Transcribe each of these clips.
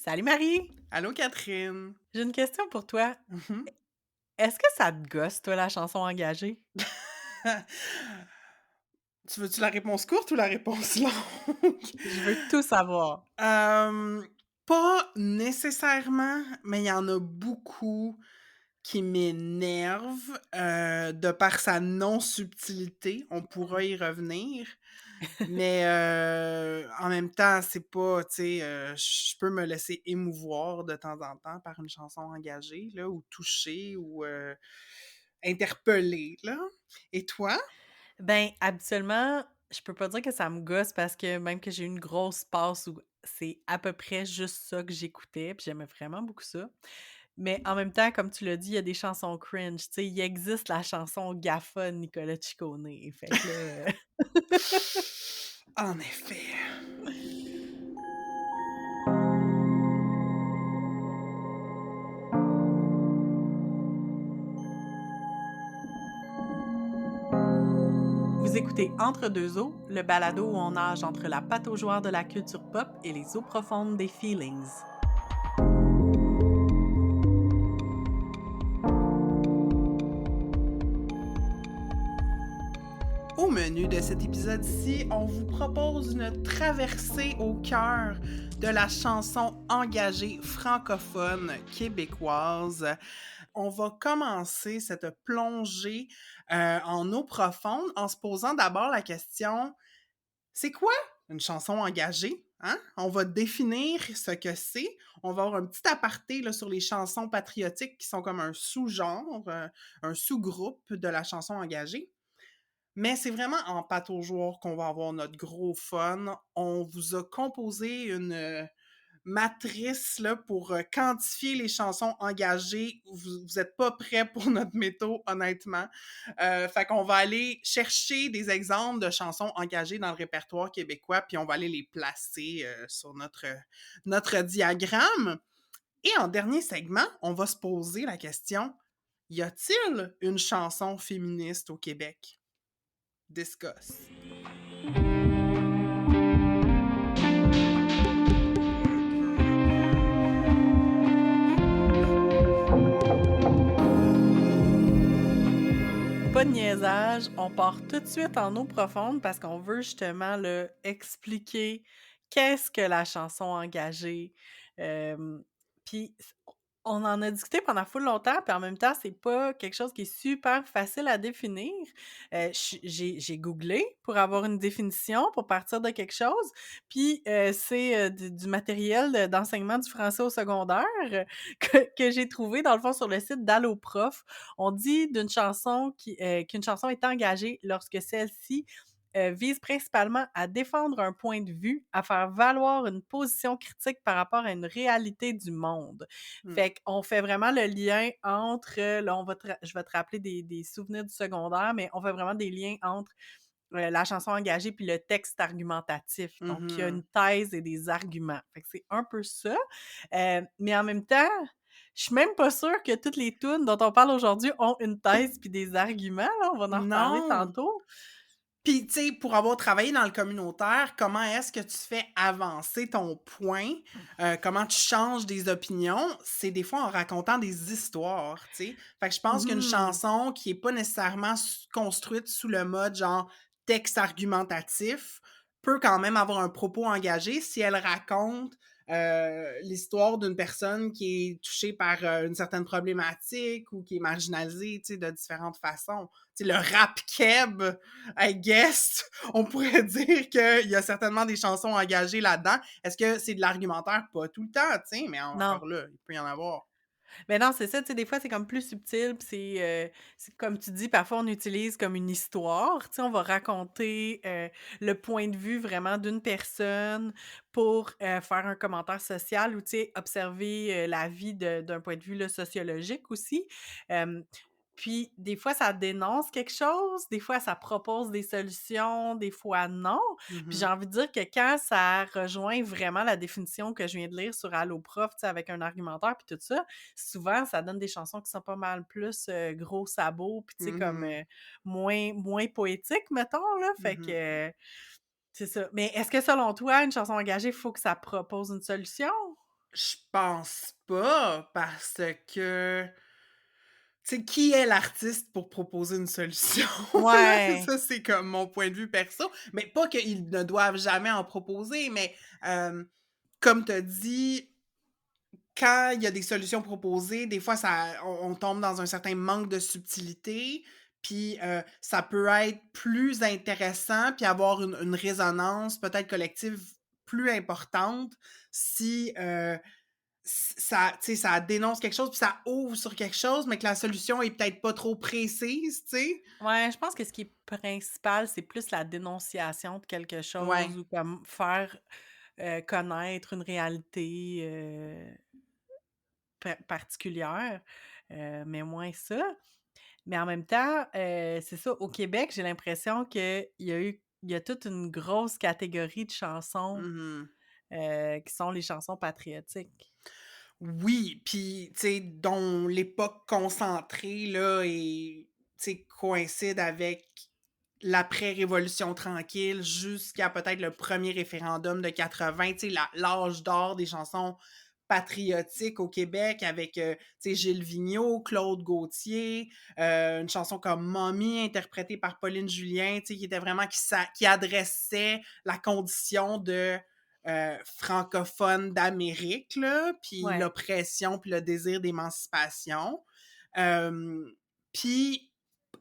Salut Marie! Allô, Catherine? J'ai une question pour toi. Mhm. Est-ce que ça te gosse, toi, la chanson engagée? Tu veux-tu la réponse courte ou la réponse longue? Je veux tout savoir. Hem, Pas nécessairement, mais il y en a beaucoup qui m'énervent, de par sa non-subtilité. On pourra y revenir, mais en même temps, c'est pas, tu sais, je peux me laisser émouvoir de temps en temps par une chanson engagée, là, ou toucher ou interpellée, là. Et toi? Ben, habituellement, je peux pas dire que ça me gosse parce que même que j'ai eu une grosse passe où c'est à peu près juste ça que j'écoutais, puis j'aimais vraiment beaucoup ça. Mais en même temps, comme tu l'as dit, il y a des chansons cringe. Tu sais, il existe la chanson Gaffa de Nicolas Ciccone. Fait que là. En effet. Vous écoutez Entre deux eaux, le balado où on nage entre la pataugeoire de la culture pop et les eaux profondes des feelings. Au menu de cet épisode-ci, on vous propose une traversée au cœur de la chanson engagée francophone québécoise. On va commencer cette plongée en eau profonde en se posant d'abord la question, c'est quoi une chanson engagée? Hein? On va définir ce que c'est. On va avoir un petit aparté là, sur les chansons patriotiques qui sont comme un sous-genre, un sous-groupe de la chanson engagée. Mais c'est vraiment en pataugeoire qu'on va avoir notre gros fun. On vous a composé une matrice là, pour quantifier les chansons engagées. Vous êtes pas prêts pour notre métaux, honnêtement. Fait qu'on va aller chercher des exemples de chansons engagées dans le répertoire québécois, puis on va aller les placer sur notre diagramme. Et en dernier segment, on va se poser la question, y a-t-il une chanson féministe au Québec? Discuss. Pas de niaisage, on part tout de suite en eau profonde parce qu'on veut justement expliquer qu'est-ce que la chanson engagée. Puis on en a discuté pendant full longtemps, puis en même temps, c'est pas quelque chose qui est super facile à définir. J'ai googlé pour avoir une définition, pour partir de quelque chose, puis c'est du matériel d'enseignement du français au secondaire que j'ai trouvé dans le fond sur le site d'Alloprof. On dit qu'une chanson est engagée lorsque celle-ci vise principalement à défendre un point de vue, à faire valoir une position critique par rapport à une réalité du monde. Hmm. Fait qu'on fait vraiment le lien entre, là, je vais te rappeler des souvenirs du secondaire, mais on fait vraiment des liens entre la chanson engagée puis le texte argumentatif. Donc, il y a Mhm. une thèse et des arguments. Fait que c'est un peu ça. Mais en même temps, je suis même pas sûre que toutes les tunes dont on parle aujourd'hui ont une thèse puis des arguments, là. On va en reparler Non. tantôt. Puis, tu sais, pour avoir travaillé dans le communautaire, comment est-ce que tu fais avancer ton point? Comment tu changes des opinions? C'est des fois en racontant des histoires, tu sais. Fait que je pense qu'une Mhm. chanson qui est pas nécessairement construite sous le mode genre texte argumentatif peut quand même avoir un propos engagé si elle raconte l'histoire d'une personne qui est touchée par une certaine problématique ou qui est marginalisée, tu sais, de différentes façons. Tu sais, le rap keb, I guess, on pourrait dire qu'il y a certainement des chansons engagées là-dedans. Est-ce que c'est de l'argumentaire? Pas tout le temps, tu sais, mais Non. encore là, il peut y en avoir. Mais non, c'est ça, tu sais, des fois, c'est comme plus subtil, puis c'est comme tu dis, parfois, on utilise comme une histoire, tu sais, on va raconter, le point de vue vraiment d'une personne pour, faire un commentaire social ou, tu sais, observer, la vie d'un point de vue, là, sociologique aussi. Hem, Puis des fois, ça dénonce quelque chose, des fois, ça propose des solutions, des fois non. Puis j'ai Mhm. envie de dire que quand ça rejoint vraiment la définition que je viens de lire sur Alloprof, tu sais, avec un argumentaire puis tout ça, souvent, ça donne des chansons qui sont pas mal plus, gros sabots, puis tu sais, comme, Mhm. moins poétiques, mettons, là. Fait Mhm. que, c'est ça. Mais est-ce que selon toi, une chanson engagée, il faut que ça propose une solution? Je pense pas parce que, tu sais, qui est l'artiste pour proposer une solution, là? Ouais. Ça, c'est comme mon point de vue perso, mais pas qu'ils ne doivent jamais en proposer, mais, comme tu as dit, quand il y a des solutions proposées, des fois ça on tombe dans un certain manque de subtilité, puis, ça peut être plus intéressant, puis avoir une résonance peut-être collective plus importante si, ça tu sais, ça dénonce quelque chose, puis ça ouvre sur quelque chose, mais que la solution est peut-être pas trop précise, tu sais? Ouais, je pense que ce qui est principal, c'est plus la dénonciation de quelque Ouais. chose ou comme faire, connaître une réalité, particulière, mais moins ça. Mais en même temps, c'est ça, au Québec, j'ai l'impression qu'il y a toute une grosse catégorie de chansons, Mmh. qui sont les chansons patriotiques. Oui, puis, tu sais, dont l'époque concentrée, là, et tu sais, coïncide avec l'après-révolution tranquille jusqu'à peut-être le premier référendum de 80, tu sais, l'âge d'or des chansons patriotiques au Québec avec, tu sais, Gilles Vigneault, Claude Gauthier, une chanson comme «Mommy» interprétée par Pauline Julien, tu sais, qui était vraiment qui adressait la condition de, francophone d'Amérique, là, puis Ouais. l'oppression, puis le désir d'émancipation. Hem, puis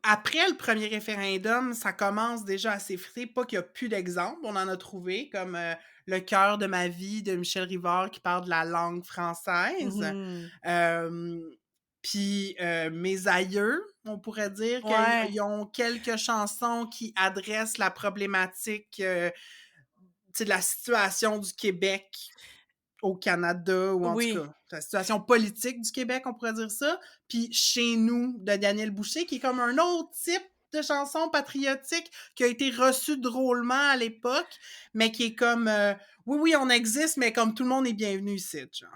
après le premier référendum, ça commence déjà à s'effriter. Pas qu'il y a plus d'exemples, on en a trouvé, comme, «Le cœur de ma vie» de Michel Rivard qui parle de la langue française. Mmh. Hem, puis, mes aïeux, on pourrait dire qu'ils Ouais. ils ont quelques chansons qui adressent la problématique, tu sais, de la situation du Québec au Canada, ou en tout Oui. cas, la situation politique du Québec, on pourrait dire ça. Puis Chez nous de Daniel Boucher, qui est comme un autre type de chanson patriotique qui a été reçu drôlement à l'époque, mais qui est comme, oui, oui, on existe, mais comme tout le monde est bienvenu ici, genre.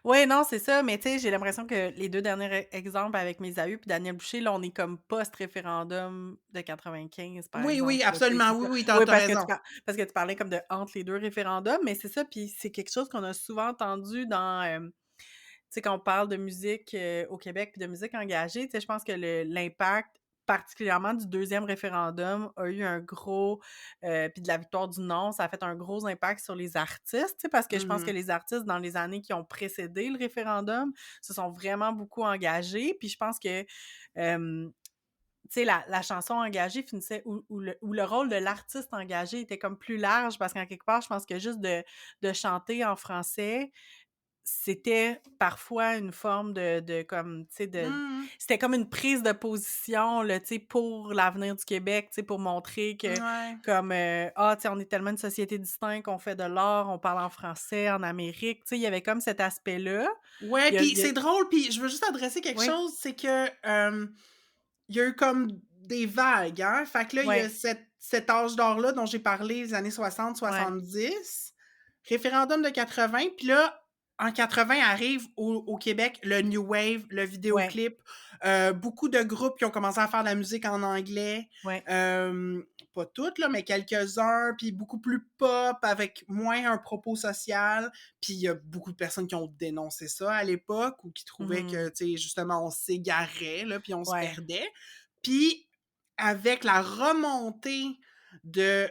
Ouais, non, c'est ça, mais tu sais, j'ai l'impression que les 2 derniers exemples avec Mes Aïeux puis Daniel Boucher, là, on est comme post-référendum de 95, par Oui, oui, exemple, là, tu sais, absolument, c'est oui, ça. oui, Oui, t'as raison. parce que tu parlais comme de entre les 2 référendums, mais c'est ça, puis c'est quelque chose qu'on a souvent entendu dans, tu sais, quand on parle de musique, au Québec puis de musique engagée, tu sais, je pense que l'impact particulièrement du deuxième référendum a eu un gros, puis de la victoire du non, ça a fait un gros impact sur les artistes, tu sais, parce que je pense que Mmh. les artistes dans les années qui ont précédé le référendum se sont vraiment beaucoup engagés, puis je pense que, tu sais, la chanson engagée finissait où le rôle de l'artiste engagé était comme plus large parce qu'en quelque part, je pense que juste de chanter en français, c'était parfois une forme de comme, tu sais, Mmh. c'était comme une prise de position, là, tu sais, pour l'avenir du Québec, tu sais, pour montrer que Ouais. comme, «Ah, tu sais, on est tellement une société distincte, on fait de l'art, on parle en français en Amérique», tu sais, il y avait comme cet aspect-là. Ouais, puis Il y a c'est drôle, puis je veux juste adresser quelque oui, chose, c'est que, il y a eu comme des vagues, hein. Fait que là, il y a ouais, cet âge d'or-là dont j'ai parlé, les années ouais, 60-70, référendum de 80, puis là, en 80 arrive au Québec le new wave, le ouais, vidéoclip, beaucoup de groupes qui ont commencé à faire de la musique en anglais, ouais, hem, pas toutes là, mais quelques-uns, puis beaucoup plus pop avec moins un propos social. Puis il y a beaucoup de personnes qui ont dénoncé ça à l'époque ou qui trouvaient mmh que, tu sais, justement, on s'égarait, là, puis on se ouais, perdait. Puis avec la remontée de,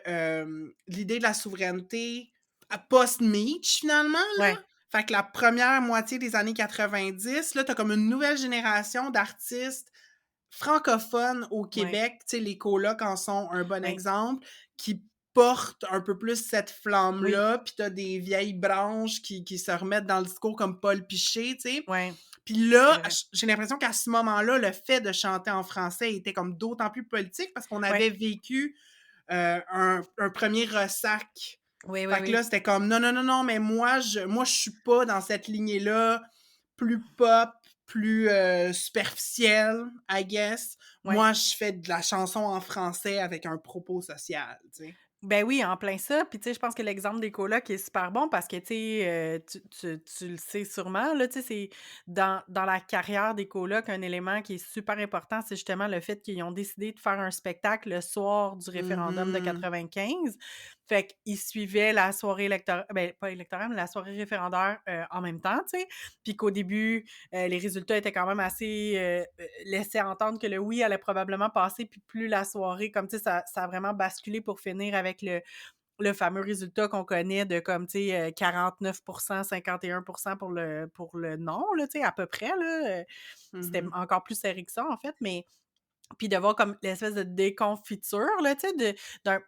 l'idée de la souveraineté à post-Meach finalement, ouais, là. Fait que la première moitié des années 90, là, tu as comme une nouvelle génération d'artistes francophones au ouais, Québec, tu sais, les colocs en sont un bon ouais, exemple, qui portent un peu plus cette oui, flamme-là, puis tu as des vieilles branches qui se remettent dans le discours comme Paul Piché, tu sais. ouais, Puis c'est là, vrai. j'ai l'impression qu'à ce moment-là, le fait de chanter en français était comme d'autant plus politique parce qu'on Ouais, avait vécu, un 1er ressac. oui, oui, Fait que là, oui, c'était comme: «Non, non, non, non, mais moi je suis pas dans cette lignée-là, plus pop, plus, superficielle, I guess. ouais. Moi, je fais de la chanson en français avec un propos social», tu sais? Ben oui, en plein ça. Puis tu sais, je pense que l'exemple des colocs est super bon parce que tu sais, tu le sais sûrement là, tu sais, c'est dans la carrière des colocs, un élément qui est super important, c'est justement le fait qu'ils ont décidé de faire un spectacle le soir du référendum de Mmh. 95. Fait qu'ils suivaient la soirée électorale, ben, pas électorale, mais la soirée référendaire, en même temps, tu sais. Puis qu'au début, les résultats étaient quand même assez, laissaient entendre que le oui allait probablement passer, puis plus la soirée comme, tu sais, ça a vraiment basculé pour finir avec le fameux résultat qu'on connaît de comme, tu sais, 49 51 pour le non, là, tu sais, à peu près, là, c'était Mhm. encore plus serré que ça, en fait, mais puis de voir comme l'espèce de déconfiture, là, tu sais,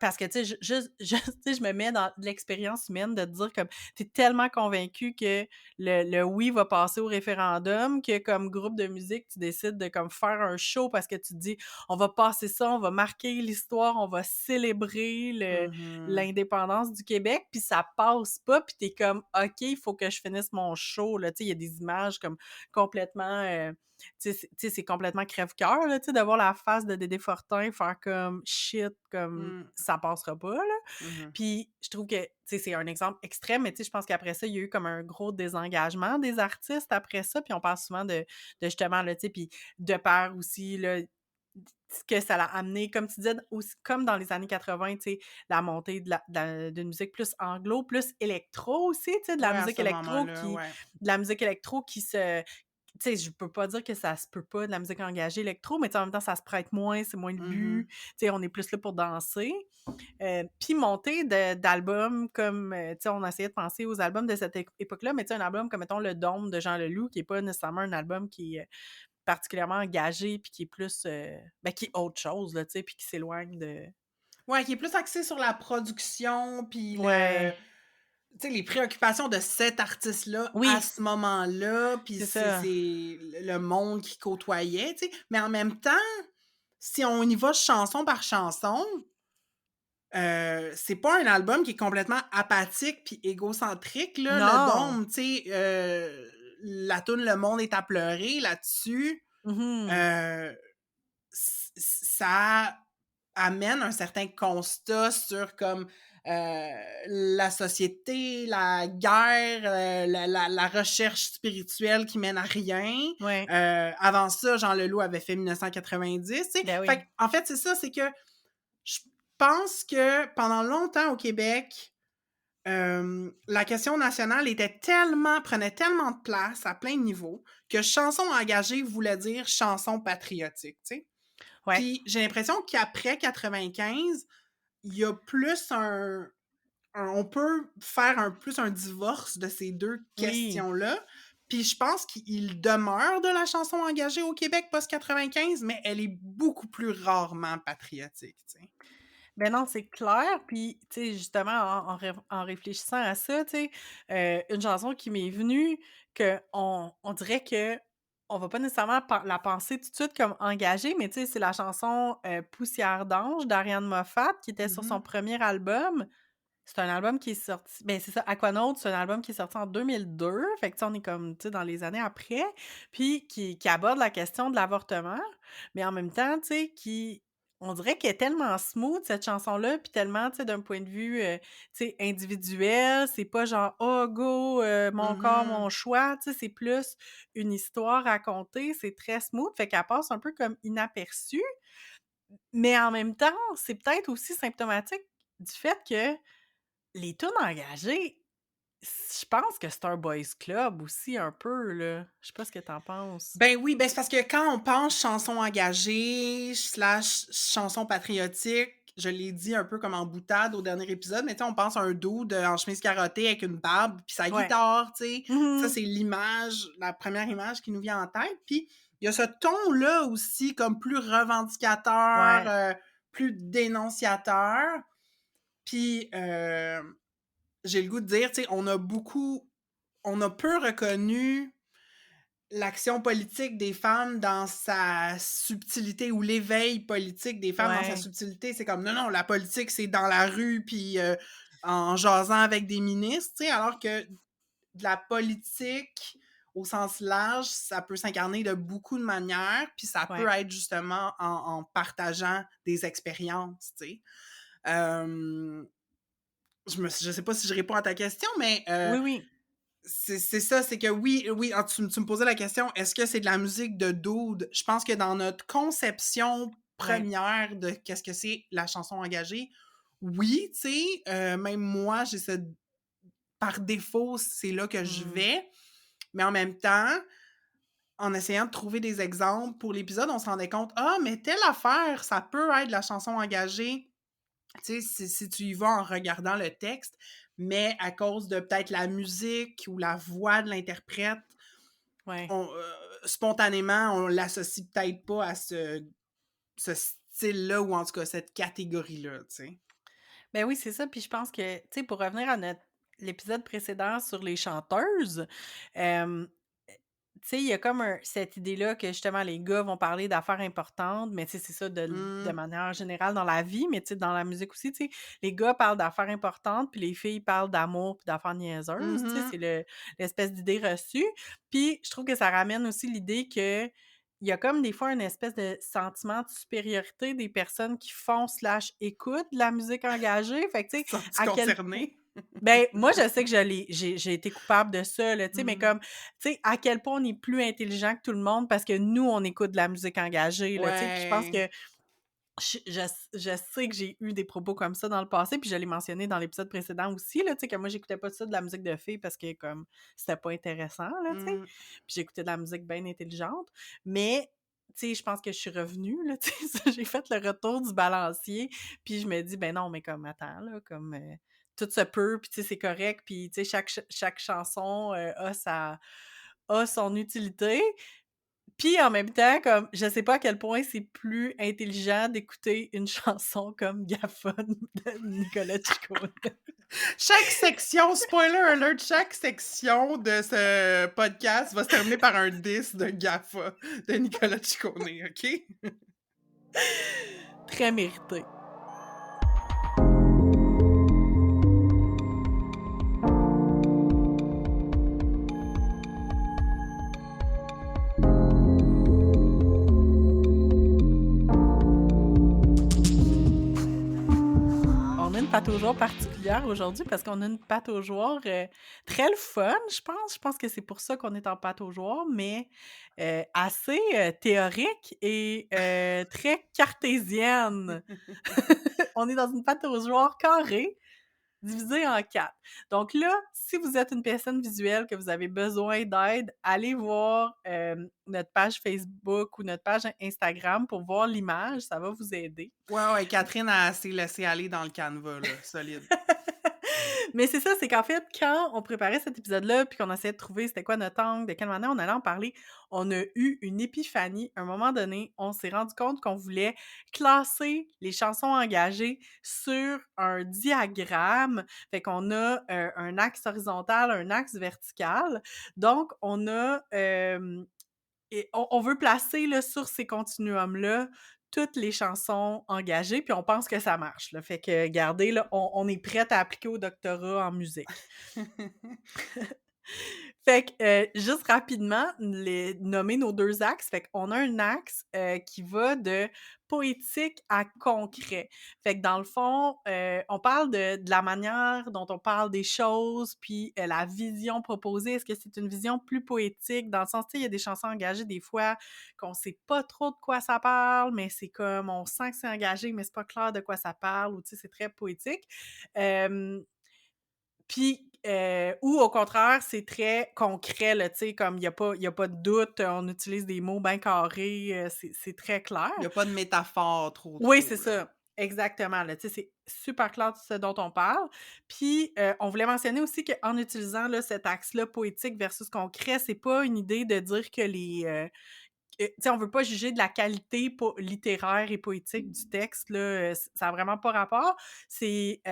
parce que, tu sais, tu sais, je me mets dans l'expérience humaine de te dire comme, tu es tellement convaincu que le oui va passer au référendum que comme groupe de musique, tu décides de comme faire un show parce que tu te dis: «On va passer ça, on va marquer l'histoire, on va célébrer Mhm. l'indépendance du Québec», puis ça passe pas, puis tu es comme: «OK, il faut que je finisse mon show», là, tu sais, il y a des images comme complètement, c'est complètement crève-cœur, là, tu sais, de voir la face de Dédé Fortin faire comme: «Shit», comme: Mhm. «Ça passera pas», là. Mhm. Puis je trouve que, tu sais, c'est un exemple extrême, mais tu sais, je pense qu'après ça, il y a eu comme un gros désengagement des artistes après ça, puis on parle souvent de justement, là, tu sais, puis de par aussi, là, ce que ça l'a amené, comme tu disais, aussi comme dans les années 80, tu sais, la montée d'une musique plus anglo, plus électro aussi, tu sais, Ouais, à ce moment-là, ouais. de la musique électro qui se tu sais, je peux pas dire que ça se peut pas de la musique engagée électro, mais tu sais, en même temps, ça se prête moins, c'est moins le but. Mhm. Tu sais, on est plus là pour danser. Puis monter d'albums comme, tu sais, on essayait de penser aux albums de cette époque-là, mais tu sais, un album comme, mettons, Le Dôme de Jean Leloup, qui est pas nécessairement un album qui est particulièrement engagé, puis qui est plus, ben, qui est autre chose, là, tu sais, puis qui s'éloigne de Ouais, qui est plus axé sur la production, puis ouais, tu sais, les préoccupations de cet artiste-là à oui, ce moment-là, puis c'est ça. c'est le monde qu'il côtoyait, tu sais. Mais en même temps, si on y va chanson par chanson, c'est pas un album qui est complètement apathique puis égocentrique, là. Le Non! Dôme, tu sais, la tune «Le monde est à pleurer» là-dessus, Mmh. heu, ça amène un certain constat sur comme, la société, la guerre, la recherche spirituelle qui mène à rien. Ouais, Avant ça, Jean Leloup avait fait 1990, tu sais? ben Fait oui. qu'en fait, c'est ça, c'est que je pense que pendant longtemps au Québec, la question nationale prenait tellement de place à plein de niveaux que chanson engagée voulait dire chanson patriotique, tu sais? Ouais, Puis j'ai l'impression qu'après 95, il y a plus on peut faire plus un divorce de ces 2 oui. questions-là. Puis je pense qu'il demeure de la chanson engagée au Québec post-95, mais elle est beaucoup plus rarement patriotique, tu sais. Ben non, c'est clair, puis tu sais, justement, en réfléchissant à ça, tu sais, une chanson qui m'est venue on dirait que on va pas nécessairement la penser tout de suite comme engagée, mais tu sais, c'est la chanson, «Poussière d'ange» d'Ariane Moffat qui était sur son Mmh. premier album. C'est un album qui est sorti ben, c'est ça, Aquanaut, c'est un album qui est sorti en 2002, fait que tu sais, on est comme, tu sais, dans les années après, puis qui aborde la question de l'avortement, mais en même temps, tu sais, qui on dirait qu'elle est tellement smooth cette chanson-là, puis tellement, tu sais, d'un point de vue, tu sais, individuel, c'est pas genre: «Oh go, mon corps, Mmh. mon choix», tu sais, c'est plus une histoire racontée, c'est très smooth, fait qu'elle passe un peu comme inaperçue, mais en même temps, c'est peut-être aussi symptomatique du fait que les tunes engagées, je pense que c'est un boys club aussi un peu, là. Je sais pas ce que tu en penses? Ben oui, ben c'est parce que quand on pense chanson engagée slash chanson patriotique, je l'ai dit un peu comme en boutade au dernier épisode, mais tu sais, on pense à un dude en chemise carottée avec une barbe puis sa Ouais. guitare, tu sais. Ça, Mmh. c'est l'image, la première image qui nous vient en tête. Puis il y a ce ton-là aussi comme plus revendicateur, Ouais, plus dénonciateur. Puis j'ai le goût de dire, tu sais, on a peu reconnu l'action politique des femmes dans sa subtilité ou l'éveil politique des femmes dans sa ouais, subtilité. C'est comme, non, non, la politique, c'est dans la rue, puis en jasant avec des ministres, tu sais, alors que de la politique au sens large, ça peut s'incarner de beaucoup de manières, puis ça peut ouais. être justement en partageant des expériences, tu sais. Euh, je sais pas si je réponds à ta question, mais Oui, oui. c'est ça, c'est que oui, oui, tu me posais la question, est-ce que c'est de la musique de dude? Je pense que dans notre conception Ouais. première de qu'est-ce que c'est la chanson engagée, oui, tu sais, même moi, j'ai ce par défaut, c'est là que je Mmh. vais, mais en même temps, en essayant de trouver des exemples pour l'épisode, on se rendait compte: «Ah, mais telle affaire, ça peut être de la chanson engagée». Tu sais, si tu y vas en regardant le texte, mais à cause de peut-être la musique ou la voix de l'interprète, Ouais. on, spontanément, on l'associe peut-être pas à ce style-là ou en tout cas cette catégorie-là, tu sais. Ben oui, c'est ça, puis je pense que, tu sais, pour revenir à notre l'épisode précédent sur les chanteuses, hem, tu sais, il y a comme cette idée-là que justement les gars vont parler d'affaires importantes, mais tu sais, c'est ça de Mmh. manière générale dans la vie, mais tu sais, dans la musique aussi, tu sais, les gars parlent d'affaires importantes, puis les filles parlent d'amour puis d'affaires niaiseuses, tu sais, Mmh. c'est l'espèce d'idée reçue. Puis je trouve que ça ramène aussi l'idée que il y a comme des fois une espèce de sentiment de supériorité des personnes qui font/écoutent de la musique engagée. Fait que tu Tu sais, te sens-tu à quel point concernée? ben, moi, je sais que j'ai été coupable de ça, là, tu sais, mais Mmh. comme, tu sais, à quel point on est plus intelligent que tout le monde parce que nous, on écoute de la musique engagée, là, tu sais, puis je pense Ouais. que je sais que j'ai eu des propos comme ça dans le passé, puis je l'ai mentionné dans l'épisode précédent aussi, là, tu sais, que moi, j'écoutais pas ça de la musique de filles parce que, comme, c'était pas intéressant, là, tu sais, Mmh. puis j'écoutais de la musique bien intelligente, mais tu sais, je pense que je suis revenue, là, tu sais, j'ai fait le retour du balancier, puis je me dis: «Ben non, mais comme, attends, là, comme, tout se peut, puis tu sais, c'est correct, puis tu sais, chaque chanson, a son utilité». Puis en même temps, comme, je sais pas à quel point c'est plus intelligent d'écouter une chanson comme «Gaffone» de Nicolas Ciccone. Chaque section, spoiler alert, chaque section de ce podcast va se terminer par un diss de GAFA de Nicolas Ciccone, OK? Très mérité. On a une pâte aux jour particulière aujourd'hui parce qu'on a une pâte aux jour, très le fun, je pense. Je pense que c'est pour ça qu'on est en pâte aux jour, mais assez, théorique et très cartésienne. On est dans une pâte aux jour carrée, divisé en 4. Donc là, si vous êtes une personne visuelle, que vous avez besoin d'aide, allez voir, notre page Facebook ou notre page Instagram pour voir l'image, ça va vous aider. Ouais, ouais, Catherine a assez laissé aller dans le canevas, là, solide. Mais c'est ça, c'est qu'en fait, quand on préparait cet épisode-là, puis qu'on essayait de trouver c'était quoi notre angle, de quelle manière on allait en parler, on a eu une épiphanie. À un moment donné, on s'est rendu compte qu'on voulait classer les chansons engagées sur un diagramme. Fait qu'on a un axe horizontal, un axe vertical. Donc, on a et on veut placer là, sur ces continuums-là toutes les chansons engagées, puis on pense que ça marche. Là. Fait que, regardez, là, on est prête à appliquer au doctorat en musique. Fait que, juste rapidement, nommer nos 2 axes. Fait qu'on a un axe, qui va de poétique à concret. Fait que dans le fond, on parle de la manière dont on parle des choses, puis, la vision proposée. Est-ce que c'est une vision plus poétique? Dans le sens, tu sais, il y a des chansons engagées des fois qu'on sait pas trop de quoi ça parle, mais c'est comme on sent que c'est engagé, mais c'est pas clair de quoi ça parle ou tu sais, c'est très poétique. Hem Puis, ou au contraire, c'est très concret, là, tu sais, comme il y a pas de doute, on utilise des mots bien carrés, c'est très clair. Il y a pas de métaphore trop, Oui, c'est trop, là. ça, exactement, là, tu sais, c'est super clair ce dont on parle. Puis, on voulait mentionner aussi qu'en utilisant, là, cet axe-là, poétique versus concret, c'est pas une idée de dire que tu sais, on veut pas juger de la qualité littéraire et poétique du texte, là, ça a vraiment pas rapport. C'est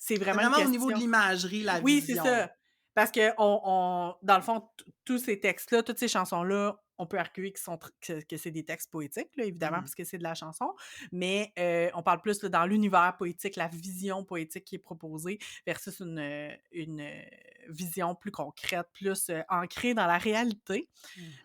C'est vraiment une vraiment au niveau de question. l'imagerie, la Oui, c'est vision. ça. Parce que on dans le fond, tous ces textes-là, toutes ces chansons-là, on peut arguer qu'ils sont que c'est des textes poétiques, là, évidemment, Mmh. parce que c'est de la chanson, mais on parle plus, là, dans l'univers poétique, la vision poétique qui est proposée versus une vision plus concrète, plus, ancrée dans la réalité.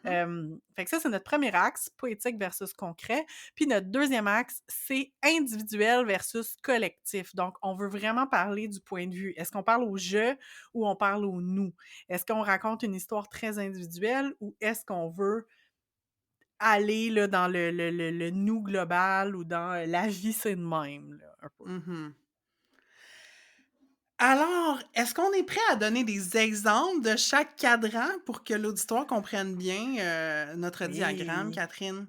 Mmh. Fait que ça, c'est notre premier axe, poétique versus concret. Puis notre deuxième axe, c'est individuel versus collectif. Donc, on veut vraiment parler du point de vue. Est-ce qu'on parle au «je» ou on parle au «nous»? Est-ce qu'on raconte une histoire très individuelle ou est-ce qu'on veut aller là, dans le «nous» global ou dans «la vie, c'est de même», là, un peu? Mmh. Alors, est-ce qu'on est prêt à donner des exemples de chaque cadran pour que l'auditoire comprenne bien, notre diagramme, Oui, Catherine?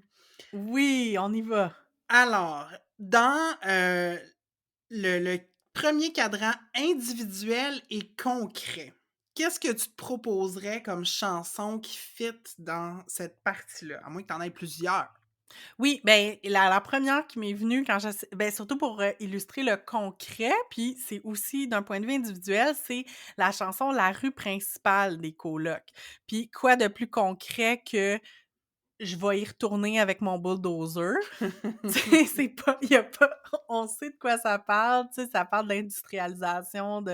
oui, on y va. Alors, dans, le 1 cadran individuel et concret, qu'est-ce que tu te proposerais comme chanson qui fit dans cette partie-là? À moins que tu en aies plusieurs. Oui, ben, la 1re qui m'est venue quand ben, surtout pour, illustrer le concret, puis c'est aussi d'un point de vue individuel, c'est la chanson «La rue principale» des Colocs. Puis quoi de plus concret que je vais y retourner avec mon bulldozer. Tu sais, c'est pas il y a pas on sait de quoi ça parle, tu sais, ça parle d'industrialisation, tu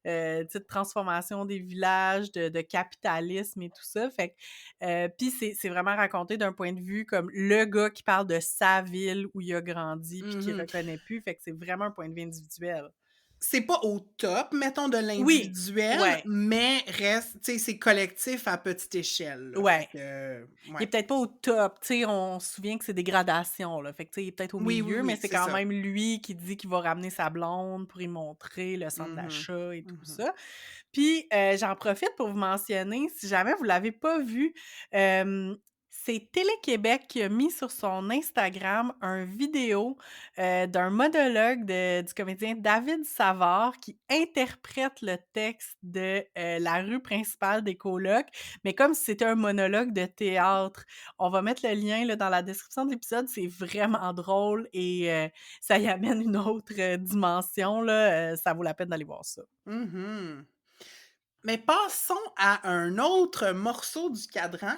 sais, de transformation des villages, de capitalisme et tout ça, fait que, puis c'est vraiment raconté d'un point de vue comme le gars qui parle de sa ville où il a grandi puis qu'il Mmh. reconnaît plus, fait que c'est vraiment un point de vue individuel. C'est pas au top, mettons, de Oui, l'individuel, ouais, mais reste, tu sais, c'est collectif à petite échelle, là, fait ouais. que, Il ouais. est peut-être pas au top, tu sais, on se souvient que c'est des gradations, là, fait que, tu sais, il est peut-être au Oui, oui, milieu, mais oui, c'est c'est quand ça. même lui qui dit qu'il va ramener sa blonde pour y montrer le centre Mmh. d'achat et tout Mmh. ça. Puis, j'en profite pour vous mentionner, si jamais vous l'avez pas vu, hem, c'est Télé-Québec qui a mis sur son Instagram un vidéo, d'un monologue du comédien David Savard qui interprète le texte de, La rue principale des colocs, mais comme si c'était un monologue de théâtre. On va mettre le lien, là, dans la description de l'épisode, c'est vraiment drôle et ça y amène une autre, dimension, là, ça vaut la peine d'aller voir ça. Mmh. Mais passons à un autre morceau du cadran,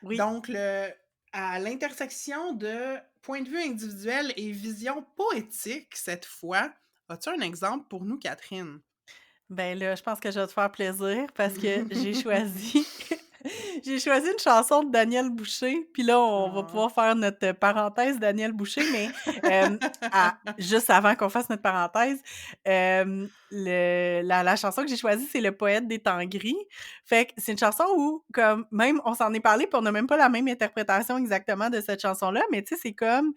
Oui. donc à l'intersection de point de vue individuel et vision poétique cette fois. As-tu un exemple pour nous, Catherine? Ben là, je pense que je vais te faire plaisir parce que j'ai choisi j'ai choisi une chanson de Daniel Boucher, puis là, on va Ah. pouvoir faire notre parenthèse Daniel Boucher, mais hem, juste avant qu'on fasse notre parenthèse, la chanson que j'ai choisie, c'est «Le poète des temps gris». Fait que c'est une chanson où, comme même on s'en est parlé, puis on n'a même pas la même interprétation exactement de cette chanson-là, mais tu sais, c'est comme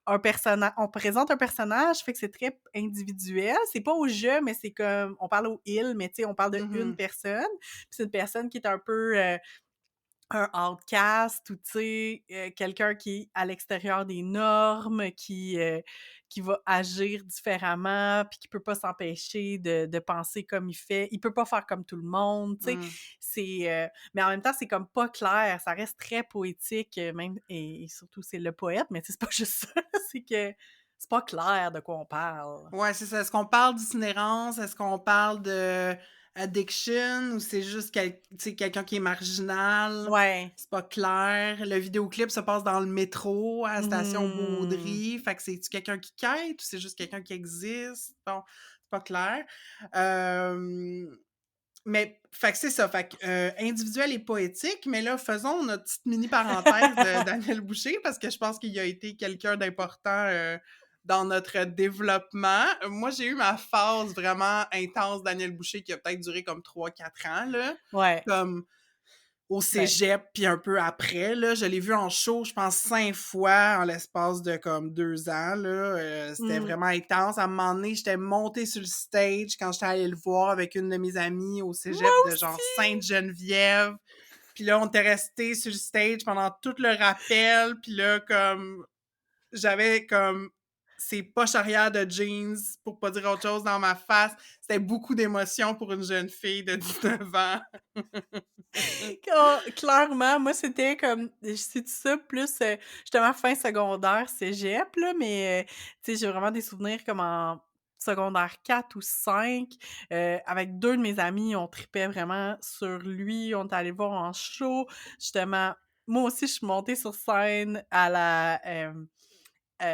un personnage, on présente un personnage, fait que c'est très individuel. C'est pas au «je», mais c'est comme on parle au «il», mais tu sais, on parle de une Mmh. personne. Puis c'est une personne qui est un peu, un outcast ou tu sais, quelqu'un qui est à l'extérieur des normes, qui va agir différemment, puis qui peut pas s'empêcher de penser comme il fait. Il peut pas faire comme tout le monde, tu sais. Mmh. Mais en même temps, c'est comme pas clair, ça reste très poétique, même et surtout c'est le poète, mais tu sais, c'est pas juste ça, c'est que c'est pas clair de quoi on parle. Ouais, c'est ça. Est-ce qu'on parle d'itinérance? Est-ce qu'on parle de addiction ou c'est juste tu sais, quelqu'un qui est marginal? Ouais. C'est pas clair. Le vidéoclip se passe dans le métro, à la station Mmh. Baudry. Fait que c'est-tu quelqu'un qui quête ou c'est juste quelqu'un qui existe? Bon, c'est pas clair. Hem, mais fait que c'est ça. Fait que, individuel et poétique. Mais là, faisons notre petite mini parenthèse de Daniel Boucher parce que je pense qu'il a été quelqu'un d'important, dans notre développement. Moi, j'ai eu ma phase vraiment intense Daniel Boucher qui a peut-être duré comme 3 4 ans, là, Ouais. comme au Ben, cégep, puis un peu après, là. Je l'ai vu en show, je pense 5 fois en l'espace de comme 2 ans, là. C'était mmh. vraiment intense. À un moment donné, j'étais montée sur le stage quand j'étais allée le voir avec une de mes amies au Moi cégep de genre aussi! Sainte-Geneviève. Puis là, on était restés sur le stage pendant tout le rappel. Puis là, comme j'avais comme ces poches arrière de jeans, pour pas dire autre chose, dans ma face. C'était beaucoup d'émotions pour une jeune fille de 19 ans. Clairement, moi, c'était comme c'est ça plus, justement fin secondaire, cégep, là, mais tu sais, j'ai vraiment des souvenirs comme en secondaire 4 ou 5, avec 2 de mes amis, on tripait vraiment sur lui, on est allés le voir en show. Justement, moi aussi, je suis montée sur scène à la,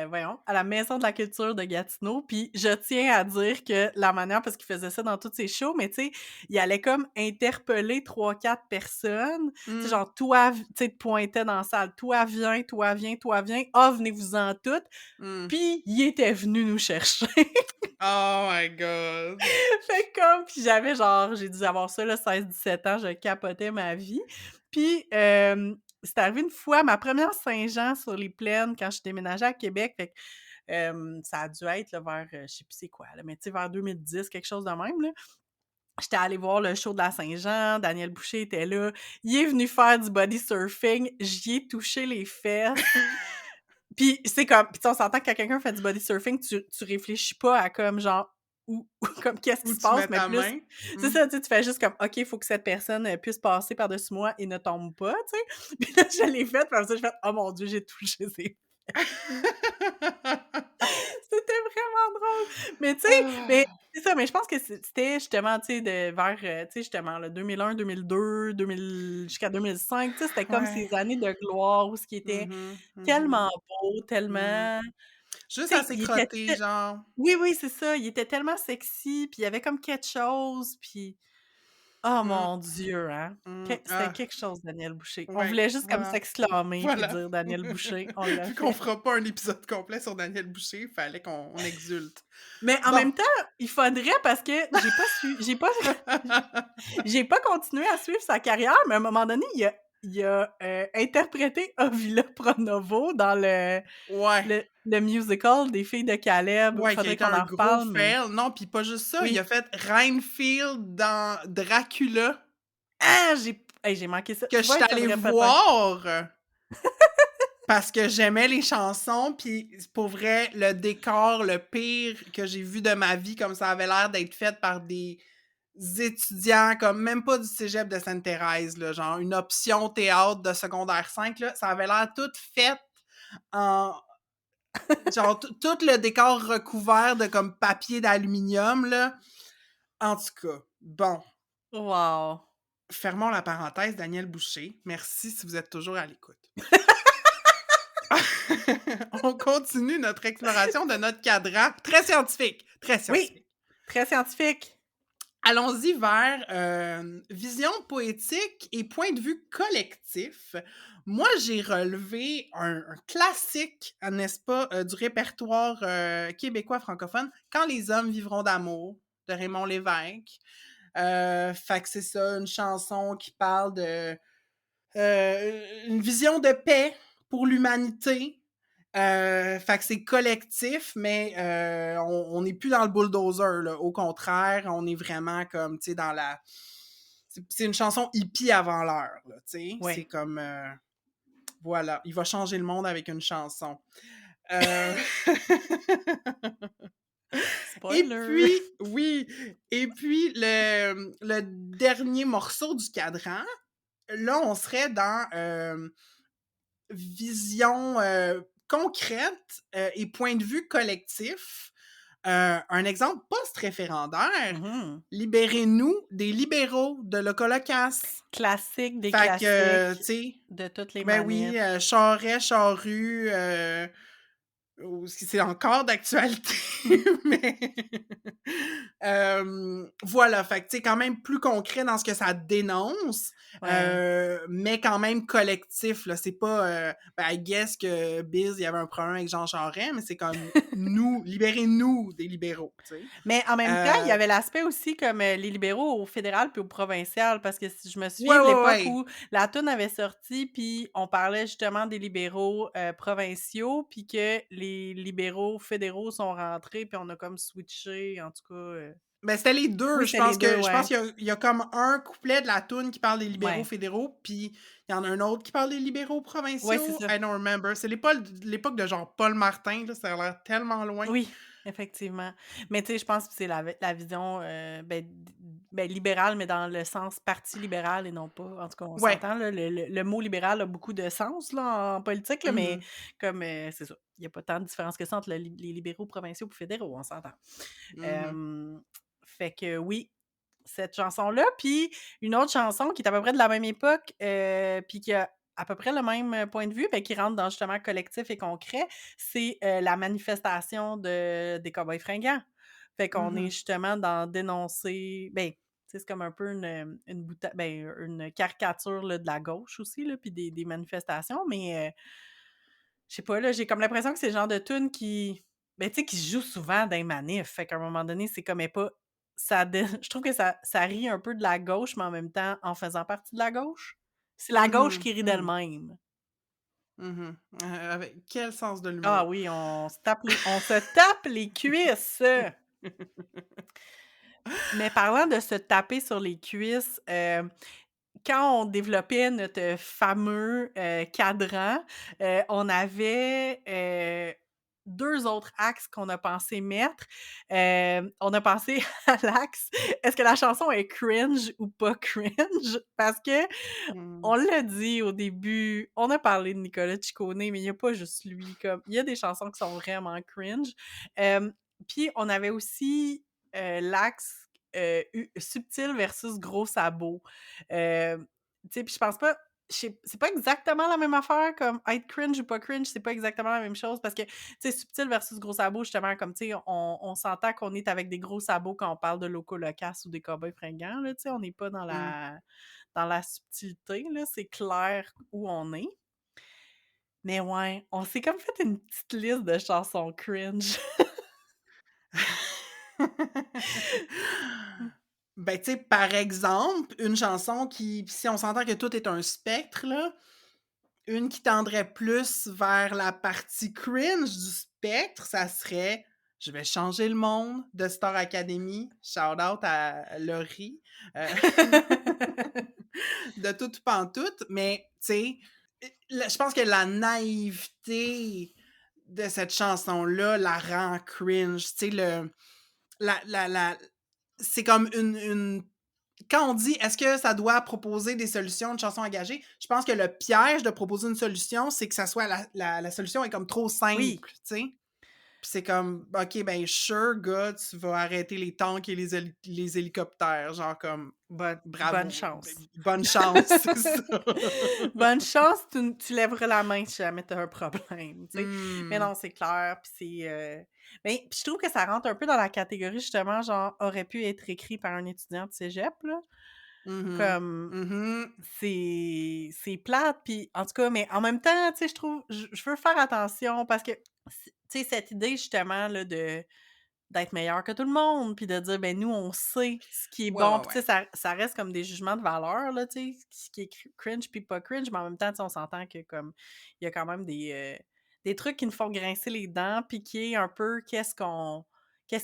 voyons, à la Maison de la culture de Gatineau, puis je tiens à dire que la manière parce qu'il faisait ça dans tous ses shows, mais tu sais, il allait comme interpeller 3 4 personnes, tu sais, Mmh. genre: «Toi» tu sais, te pointait dans la salle: «Toi viens, toi viens, toi viens. Ah, venez-vous-en toutes», Mmh. puis il était venu nous chercher. Oh my god! Fait que comme puis j'avais genre j'ai dû avoir ça là 16 17 ans, je capotais ma vie. Puis, c'est arrivé une fois, ma première Saint-Jean sur les plaines quand je déménageais à Québec, fait que Ça a dû être là, vers, je sais plus c'est quoi là, mais tu sais vers 2010, quelque chose de même là. J'étais allée voir le show de la Saint-Jean, Daniel Boucher était là. Il est venu faire du body surfing, j'y ai touché les fesses. Puis c'est comme puis tu sais, on s'entend que quand quelqu'un fait du body surfing, tu réfléchis pas à comme genre où comme qu'est-ce qui Où se tu passe, mets mais ta plus main? c'est Mmh. ça, tu fais juste comme: «OK, il faut que cette personne, puisse passer par-dessus moi et ne tombe pas», tu sais? Puis là, je l'ai fait, puis après ça, j'ai fait: «Oh mon Dieu, j'ai touché ses». C'était vraiment drôle! Mais tu sais, mais Ah! c'est ça, mais je pense que c'était justement, tu sais, de vers, tu sais, justement, là, 2001-2002, 2000 jusqu'à 2005, tu sais, c'était comme ces Ouais. années de gloire où ce qui était Mmh mh. Mmh. tellement beau, Mmh. tellement Juste tu sais, assez il était crotté, genre. oui, oui, c'est ça, il était tellement sexy, puis il y avait comme quelque chose, puis oh Mmh. mon Dieu, hein! C'était Ah, quelque chose, Daniel Boucher. On ouais, voulait juste comme voilà. s'exclamer puis Voilà. dire: «Daniel Boucher», on l'a Vu qu'on fait. fera pas un épisode complet sur Daniel Boucher, fallait qu'on exulte. Mais en Bon. même temps, il faudrait parce que j'ai pas continué à suivre sa carrière, mais à un moment donné, il a, interprété Ovila Pronovo dans Ouais. le musical des Filles de Caleb. Ouais, qui a Faudrait été qu'on un en gros reparle, mais fail. Non, puis pas juste ça, il a oui. fait Renfield dans Dracula, Ah! J'ai manqué ça. que Tu je suis vois, il allée faudrait peut-être. voir parce que j'aimais les chansons, puis pour vrai, le décor, le pire que j'ai vu de ma vie, comme ça avait l'air d'être fait par des étudiants, comme même pas du cégep de Sainte-Thérèse, là, genre une option théâtre de secondaire 5 là, ça avait l'air tout fait en genre tout le décor recouvert de comme papier d'aluminium, là. En tout cas, bon, Wow! fermons la parenthèse, Daniel Boucher. Merci si vous êtes toujours à l'écoute. On continue notre exploration de notre cadran. Très scientifique, très Oui! scientifique. Très scientifique. Allons-y vers vision poétique et point de vue collectif. Moi, j'ai relevé un classique, n'est-ce pas, du répertoire québécois francophone, Quand les hommes vivront d'amour, de Raymond Lévesque. Fait que c'est ça, une chanson qui parle de une vision de paix pour l'humanité. Fait que c'est collectif, mais on n'est plus dans le bulldozer, là. Au contraire, on est vraiment comme, tu sais, dans la... C'est une chanson hippie avant l'heure, là, tu sais. C'est Oui. comme... voilà, il va changer le monde avec une chanson. Euh, Et Spoiler! puis, oui, et puis le dernier morceau du cadran, là, on serait dans vision concrète et point de vue collectif. Un exemple post-référendaire, Mmh. libérez-nous des libéraux de Locolocasse. Classique des Fait que, tu classiques sais, de toutes les ben oui, manifs. Charest, Charrue, ou si c'est encore d'actualité, mais voilà, fait que, tu sais, quand même plus concret dans ce que ça dénonce, Ouais. mais quand même collectif, là. C'est pas, ben, I guess que Biz, il y avait un problème avec Jean Charest, mais c'est comme nous, libérez-nous des libéraux, tu sais? Mais en même temps, il y Heu, avait l'aspect aussi comme, les libéraux au fédéral puis au provincial parce que si je me ouais, souviens de ouais, l'époque ouais. où la toune avait sorti puis on parlait justement des libéraux, provinciaux puis que les libéraux fédéraux sont rentrés puis on a comme switché en tout cas, Ben, c'était les 2. oui, Je c'était les pense 2, que ouais. il y a comme un couplet de la tune qui parle des libéraux Ouais. fédéraux, puis il y en a un autre qui parle des libéraux Ouais, c'est provinciaux. ça. I don't remember. C'est l'époque de genre Paul Martin, là, ça a l'air tellement loin. Oui, effectivement. Mais tu sais, je pense que c'est la vision, libérale, mais dans le sens parti libéral et non pas en tout cas, on Ouais. s'entend là, le mot libéral a beaucoup de sens là, en politique là, mais Mmh. comme, c'est ça, il y a pas tant de différence que ça entre les libéraux provinciaux et fédéraux, on s'entend. Mmh. Hem, Fait que oui, cette chanson-là, puis une autre chanson qui est à peu près de la même époque, puis qui a à peu près le même, point de vue, ben, qui rentre dans justement collectif et concret, c'est, la manifestation des Cowboys fringants. Fait qu'on est Mmh. justement dans dénoncer ben, tu sais, c'est comme un peu une caricature, là, de la gauche aussi, là, puis des manifestations, mais, je sais pas, là, j'ai comme l'impression que c'est le genre de tune qui ben, tu sais, qui se joue souvent dans les manifs. Fait qu'à un moment donné, c'est comme elle est pas ça dé je trouve que ça rit un peu de la gauche, mais en même temps, en faisant partie de la gauche. C'est la gauche Mmh qui rit mh. d'elle-même. Mmh. Avec quel sens de Ah l'humour. oui, on se tape les cuisses! Mais parlant de se taper sur les cuisses, quand on développait notre fameux, cadran, on avait, 2 autres axes qu'on a pensé mettre. On a pensé à l'axe: «Est-ce que la chanson est cringe ou pas cringe?» Parce que Mmh. on l'a dit au début, on a parlé de Nicolas Ciccone, mais il y a pas juste lui, comme il y a des chansons qui sont vraiment cringe. Puis on avait aussi, l'axe, u subtil versus gros sabots. Tu sais, puis je pense pas c'est pas exactement la même affaire comme être cringe ou pas cringe, c'est pas exactement la même chose parce que, tu sais, subtil versus gros sabots, justement, comme, tu sais, on s'entend qu'on est avec des gros sabots quand on parle de locaux loquaces ou des cowboys fringants, là, tu sais, on n'est pas Mmh. dans la subtilité, là, c'est clair où on est. Mais ouais, on s'est comme fait une petite liste de chansons cringe. Ben, tu sais, par exemple, une chanson qui si on s'entend que tout est un spectre, là, une qui tendrait plus vers la partie cringe du spectre, ça serait «Je vais changer le monde» de Star Academy. Shout out à Laurie, heu, de Toute Pantoute, mais tu sais, je pense que la naïveté de cette chanson-là la rend cringe. Tu sais, la c'est comme une quand on dit: «Est-ce que ça doit proposer des solutions, une chanson engagée?» Je pense que le piège de proposer une solution, c'est que ça soit la solution est comme trop Oui, simple, tu sais? Puis c'est comme: «OK, ben sure, gars, tu vas arrêter les tanks et les hélicoptères», genre comme bonne bravo, chance. bonne chance, c'est ça. Bonne chance, tu lèveras la main si jamais tu as un problème, tu sais? Mais Mmh. non, c'est clair, puis mais puis je trouve que ça rentre un peu dans la catégorie justement, genre, aurait pu être écrit par un étudiant de cégep, là. Mmh. Comme, Mmh. c'est plate, puis en tout cas, mais en même temps, tu sais, je trouve je veux faire attention parce que, tu sais, cette idée justement là d'être meilleur que tout le monde, puis de dire: «Ben, nous, on sait ce qui est Ouais, bon», ouais, puis tu sais, ouais. ça reste comme des jugements de valeur, là, tu sais, ce qui est cringe puis pas cringe, mais en même temps, tu sais, on s'entend que comme il y a quand même des trucs qui nous font grincer les dents, puis qui est un peu qu'est-ce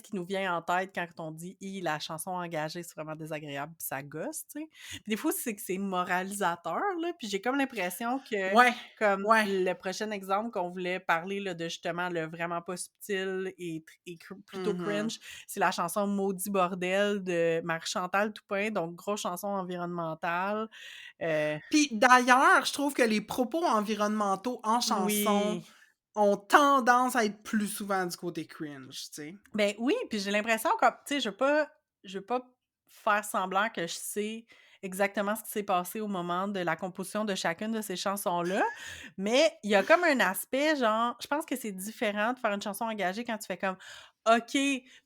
qui nous vient en tête quand on dit: «Hi, la chanson engagée, c'est vraiment désagréable, puis ça gosse», tu sais? Puis des fois, c'est que c'est moralisateur, là, puis j'ai comme l'impression que Ouais, comme ouais. le prochain exemple qu'on voulait parler là, de justement le vraiment pas subtil et plutôt Mmh. cringe, c'est la chanson Maudit bordel de Marie-Chantal Toupin, donc grosse chanson environnementale. Euh, Puis d'ailleurs, je trouve que les propos environnementaux en chanson oui. ont tendance à être plus souvent du côté cringe, tu sais? Ben oui, puis j'ai l'impression que, tu sais, je veux pas faire semblant que je sais exactement ce qui s'est passé au moment de la composition de chacune de ces chansons-là, mais il y a comme un aspect, genre, je pense que c'est différent de faire une chanson engagée quand tu fais comme, OK,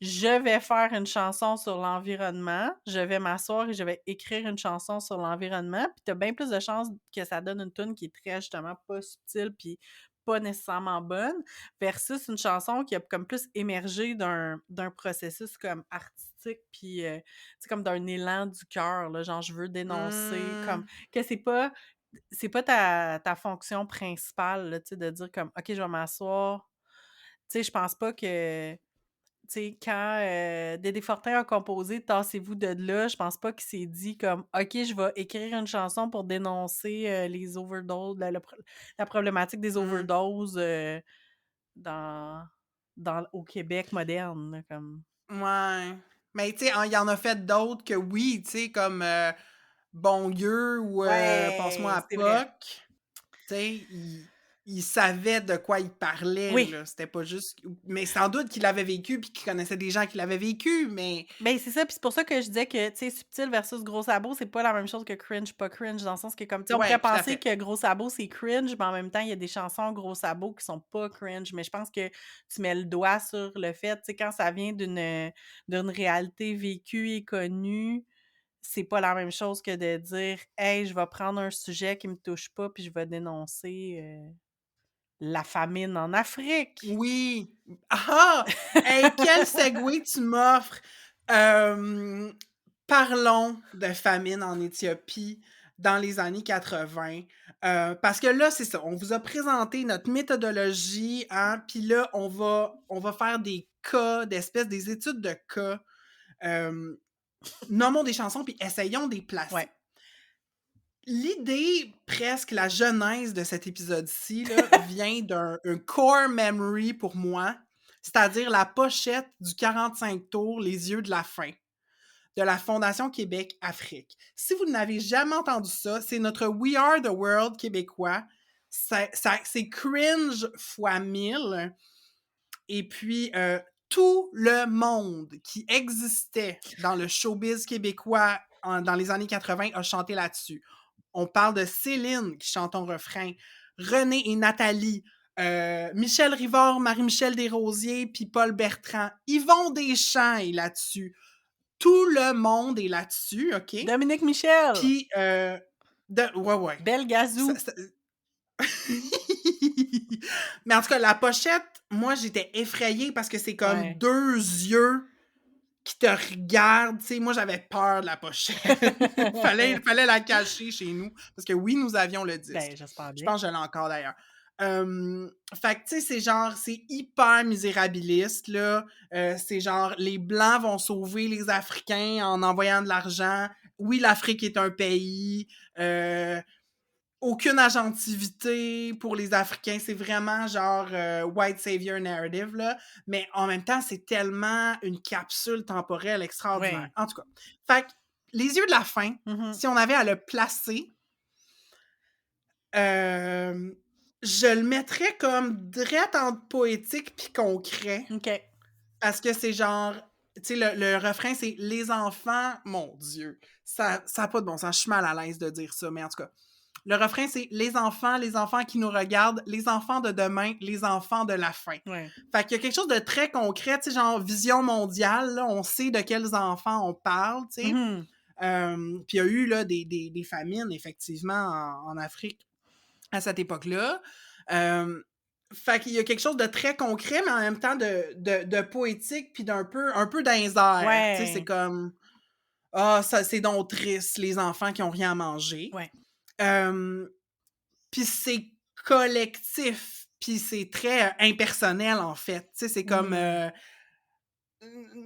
je vais faire une chanson sur l'environnement, je vais m'asseoir et je vais écrire une chanson sur l'environnement, puis tu as bien plus de chances que ça donne une tune qui est très, justement, pas subtile, puis pas nécessairement bonne, versus une chanson qui a comme plus émergé d'un processus comme artistique puis, tu sais, comme d'un élan du cœur, là, genre je veux dénoncer, comme Mmh. que c'est pas ta fonction principale, là, tu sais, de dire comme: «OK, je vais m'asseoir». Tu sais, je pense pas que tu sais, quand, Dédé Fortin a composé «Tassez-vous de là», je pense pas qu'il s'est dit comme: «OK, je vais écrire une chanson pour dénoncer, les overdoses, la problématique des Mmh. overdoses, dans au Québec moderne, là, comme Ouais. Mais tu sais, il y en a fait d'autres que oui, tu sais, comme, Bon Dieu ou, Passe-moi ouais, à c'est vrai. POC. Tu sais, il savait de quoi il parlait, Oui, là. C'était pas juste mais sans doute qu'il l'avait vécu puis qu'il connaissait des gens qui l'avaient vécu, mais ben, c'est ça, puis c'est pour ça que je disais que, tu sais, subtil versus gros sabot, c'est pas la même chose que cringe, pas cringe, dans le sens que comme, tu sais, on pourrait ouais, tout à penser fait. que gros sabot, c'est cringe, mais en même temps, il y a des chansons gros sabot qui sont pas cringe, mais je pense que tu mets le doigt sur le fait, tu sais, quand ça vient d'une réalité vécue et connue, c'est pas la même chose que de dire: «Hey, je vais prendre un sujet qui me touche pas, puis je vais dénoncer, la famine en Afrique». Oui! Ah! Hey, quel segue tu m'offres! Hem, Parlons de famine en Éthiopie, dans les années 80. Parce que là, c'est ça, on vous a présenté notre méthodologie, hein, puis là, on va faire des cas, des études de cas. Nommons des chansons, puis essayons de les Ouais. placer. L'idée, presque la genèse de cet épisode-ci, là, vient un core memory pour moi, c'est-à-dire la pochette du 45 tours Les yeux de la fin de la Fondation Québec Afrique. Si vous n'avez jamais entendu ça, c'est notre We Are the World québécois. C'est cringe fois 1000. Et puis, tout le monde qui existait dans le showbiz québécois dans les années 80 a chanté là-dessus. On parle de Céline qui chante en refrain, René et Nathalie, Michel Rivard, Marie-Michel Desrosiers, puis Paul Bertrand. Yvon Deschamps est là-dessus. Tout le monde est là-dessus, OK? Dominique Michel! Puis, ouais, ouais. Belle Gazou! Mais en tout cas, la pochette, moi, j'étais effrayée parce que c'est comme Ouais. 2 yeux qui te regardent. Tu sais, moi, j'avais peur de la pochette. Fallait la cacher chez nous. Parce que oui, nous avions le disque. Ben, j'espère Je bien. pense que je l'ai encore d'ailleurs. Fait que, tu sais, c'est genre, c'est hyper misérabiliste, là. C'est genre, les Blancs vont sauver les Africains en envoyant de l'argent. Oui, l'Afrique est un pays. Aucune agentivité pour les Africains. C'est vraiment genre white savior narrative, là. Mais en même temps, c'est tellement une capsule temporelle extraordinaire. Ouais. En tout cas. Fait que, Les yeux de la fin, Mhm. si on avait à le placer, je le mettrais comme drette entre poétique puis concret. OK. Parce que c'est genre, tu sais, le refrain, c'est les enfants, mon Dieu, ça n'a pas de bon sens. Je suis mal à l'aise de dire ça, mais en tout cas. Le refrain, c'est les enfants qui nous regardent, les enfants de demain, les enfants de la fin. Ouais. Fait qu'il y a quelque chose de très concret, tu sais, genre vision mondiale, là, on sait de quels enfants on parle, tu sais. Mhm. Puis il y a eu là, des famines, effectivement, en Afrique à cette époque-là. Fait qu'il y a quelque chose de très concret, mais en même temps de poétique, puis un peu dans les airs. Tu sais, c'est Ouais. comme, ah, ça, c'est donc triste, les enfants qui ont rien à manger. Ouais. Puis c'est collectif, puis c'est très impersonnel, en fait. Tu sais, c'est comme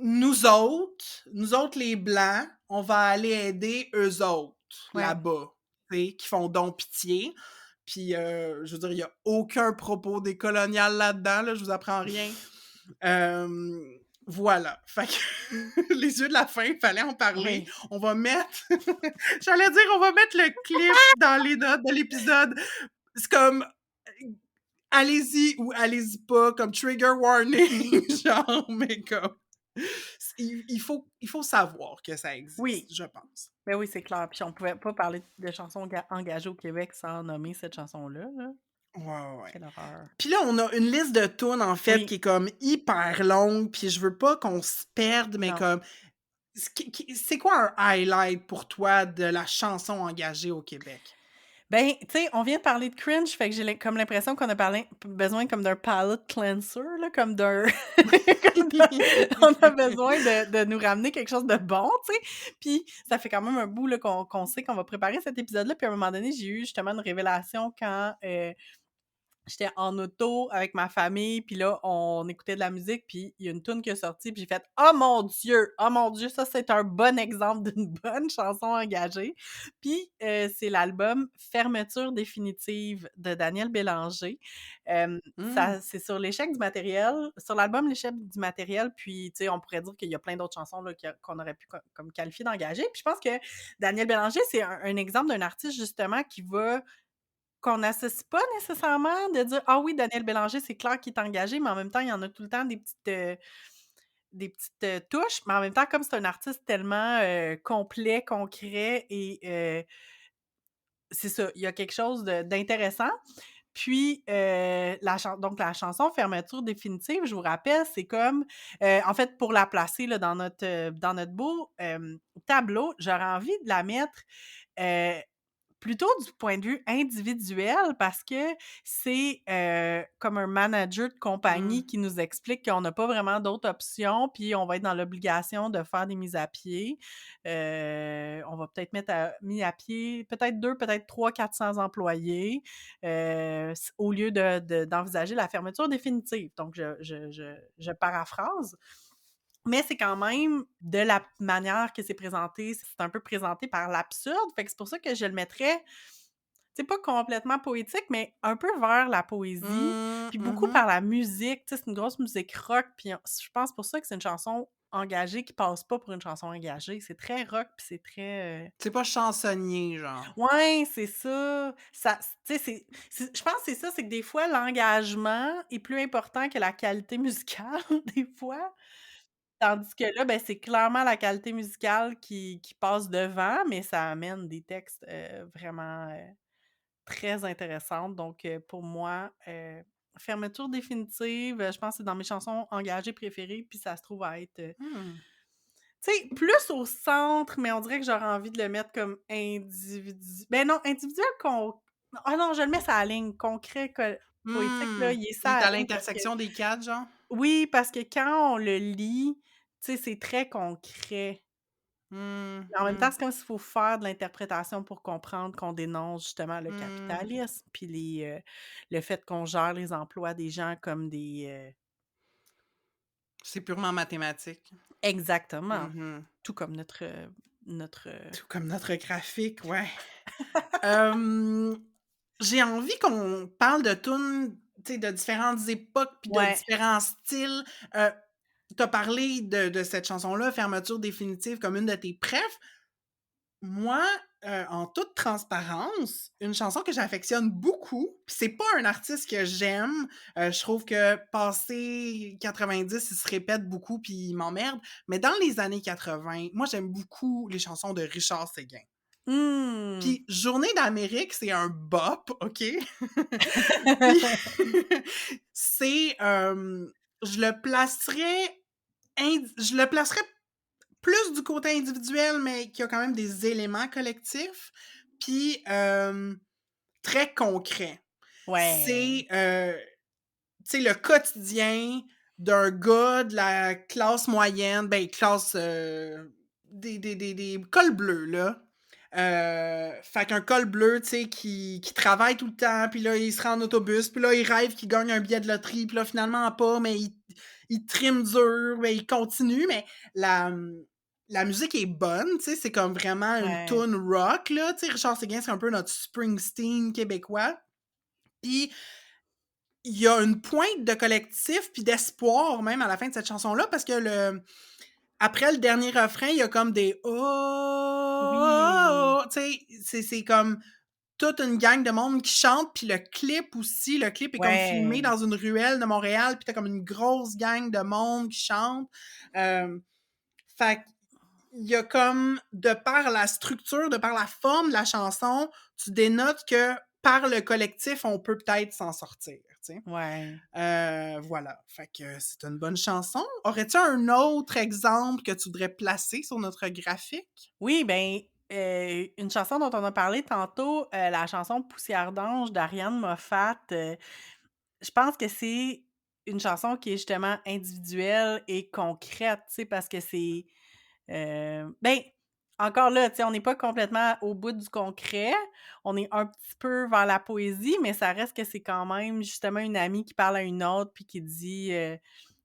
nous autres les Blancs, on va aller aider eux autres Ouais. là-bas, tu sais, qui font donc pitié. Puis, je veux dire, il n'y a aucun propos décolonial là-dedans, là, je vous apprends rien. Voilà. Fait que les yeux de la fin, il fallait en parler. Oui. On va mettre... J'allais dire, on va mettre le clip dans les notes de l'épisode. C'est comme... Allez-y ou allez-y pas, comme trigger warning, genre, mais comme... Il faut savoir que ça existe, Oui. je pense. Ben oui, c'est clair. Puis on pouvait pas parler de chansons engagées au Québec sans nommer cette chanson-là, là. Ouais. Quelle horreur. Puis là, on a une liste de tunes, en fait, Oui. qui est comme hyper longue, puis je veux pas qu'on se perde, mais Non. comme... C'est quoi un highlight pour toi de la chanson engagée au Québec? Ben, tu sais, on vient de parler de cringe, fait que j'ai comme l'impression qu'on a besoin comme d'un palate cleanser, là, comme d'un... on a besoin de nous ramener quelque chose de bon, tu sais. Puis ça fait quand même un bout là, qu'on sait qu'on va préparer cet épisode-là. Puis à un moment donné, j'ai eu justement une révélation quand j'étais en auto avec ma famille, puis là, on écoutait de la musique, puis il y a une tune qui est sortie, puis j'ai fait « Oh mon Dieu, ça c'est un bon exemple d'une bonne chanson engagée. » Puis c'est l'album « Fermeture définitive » de Daniel Bélanger. Mmh. C'est sur l'échec du matériel, sur l'album L'échec du matériel, puis tu sais, on pourrait dire qu'il y a plein d'autres chansons là, qu'on aurait pu comme qualifier d'engagées. Puis je pense que Daniel Bélanger, c'est un exemple d'un artiste justement qu'on n'associe pas nécessairement de dire: «Ah oui, Daniel Bélanger, c'est clair qu'il est engagé», mais en même temps, il y en a tout le temps des petites touches, mais en même temps, comme c'est un artiste tellement, complet, concret et c'est ça, il y a quelque chose d'intéressant. Puis, donc la chanson «Fermeture définitive», je vous rappelle, c'est comme, en fait, pour la placer là dans notre beau, tableau, j'aurais envie de la mettre, heu plutôt du point de vue individuel parce que c'est, comme un manager de Mmh. compagnie qui nous explique qu'on n'a pas vraiment d'autres options, puis on va être dans l'obligation de faire des mises à pied. On va peut-être mis à pied peut-être 2, peut-être 300-400 employés, au lieu d'envisager la fermeture définitive. Donc je paraphrase. Mais c'est quand même de la manière que c'est présenté, c'est un peu présenté par l'absurde, fait que c'est pour ça que je le mettrais, tu sais, pas complètement poétique, mais un peu vers la poésie, Mmh, puis beaucoup mmh. par la musique, tu sais, c'est une grosse musique rock, puis je pense pour ça que c'est une chanson engagée qui passe pas pour une chanson engagée. C'est très rock, puis c'est très, C'est pas chansonnier, genre. ouais, c'est ça. Ça tu sais, je pense que c'est ça, c'est que des fois l'engagement est plus important que la qualité musicale, des fois. Tandis que là, ben, c'est clairement la qualité musicale qui passe devant, mais ça amène des textes, vraiment, très intéressantes. Donc, pour moi, fermeture définitive, je pense que c'est dans mes chansons engagées préférées, puis ça se trouve à être, Mmh. tu sais, plus au centre, mais on dirait que j'aurais envie de le mettre comme ben non, individuel ah non, je le mets sur la ligne. Concret, poétique, là, Mmh. il est Il ça est la à ligne parce que l'intersection des 4, genre? oui, parce que quand on le lit, tu sais, c'est très concret. Mmh, Mais en même temps, mmh, c'est comme s'il faut faire de l'interprétation pour comprendre qu'on dénonce justement le mmh. capitalisme, puis le fait qu'on gère les emplois des gens comme des, C'est purement mathématique. exactement, Mmh. tout comme notre Tout comme notre graphique, ouais. Hem, j'ai envie qu'on parle de tunes, tu sais, de différentes époques puis de ouais. différents styles. Heu, tu parlé de cette chanson-là, «Fermeture définitive», comme une de tes préf. Moi, en toute transparence, une chanson que j'affectionne beaucoup, puis c'est pas un artiste que j'aime, je trouve que passé 90, il se répète beaucoup puis il m'emmerde, mais dans les années 80, moi j'aime beaucoup les chansons de Richard Séguin. Mmh. Puis Journée d'Amérique, c'est un bop, OK? Puis c'est, je le placerais je le placerais plus du côté individuel, mais qui a quand même des éléments collectifs, puis, très concret. Ouais. C'est, tu sais, le quotidien d'un gars de la classe moyenne, ben, classe, des cols bleus, là. Fait qu'un col bleu, tu sais, qui travaille tout le temps, puis là, il se rend en autobus, puis là, il rêve qu'il gagne un billet de loterie, puis là, finalement pas, mais il trime dur, mais il continue, mais la, la musique est bonne, tu sais, c'est comme vraiment une Ouais. tune rock, là, tu sais, Richard Séguin, c'est un peu notre Springsteen québécois. Puis il y a une pointe de collectif puis d'espoir même à la fin de cette chanson-là parce que après le dernier refrain, il y a comme des «Oh, Oui. oh, oh», tu sais, c'est comme toute une gang de monde qui chante, puis le clip aussi, le clip est comme filmé Ouais. dans une ruelle de Montréal, puis tu comme une grosse gang de monde qui chante. Hem, fait il y a comme, de par la structure, de par la forme de la chanson, tu dénotes que par le collectif, on peut peut-être s'en sortir, tu sais? Ouais. Voilà, fait que c'est une bonne chanson. Aurais-tu un autre exemple que tu voudrais placer sur notre graphique? Oui, ben, une chanson dont on a parlé tantôt, la chanson «Poussière d'ange» d'Ariane Moffat, je pense que c'est une chanson qui est justement individuelle et concrète, tu sais, parce que c'est, ben, encore là, tu sais, on n'est pas complètement au bout du concret. On est un petit peu vers la poésie, mais ça reste que c'est quand même justement une amie qui parle à une autre puis qui dit,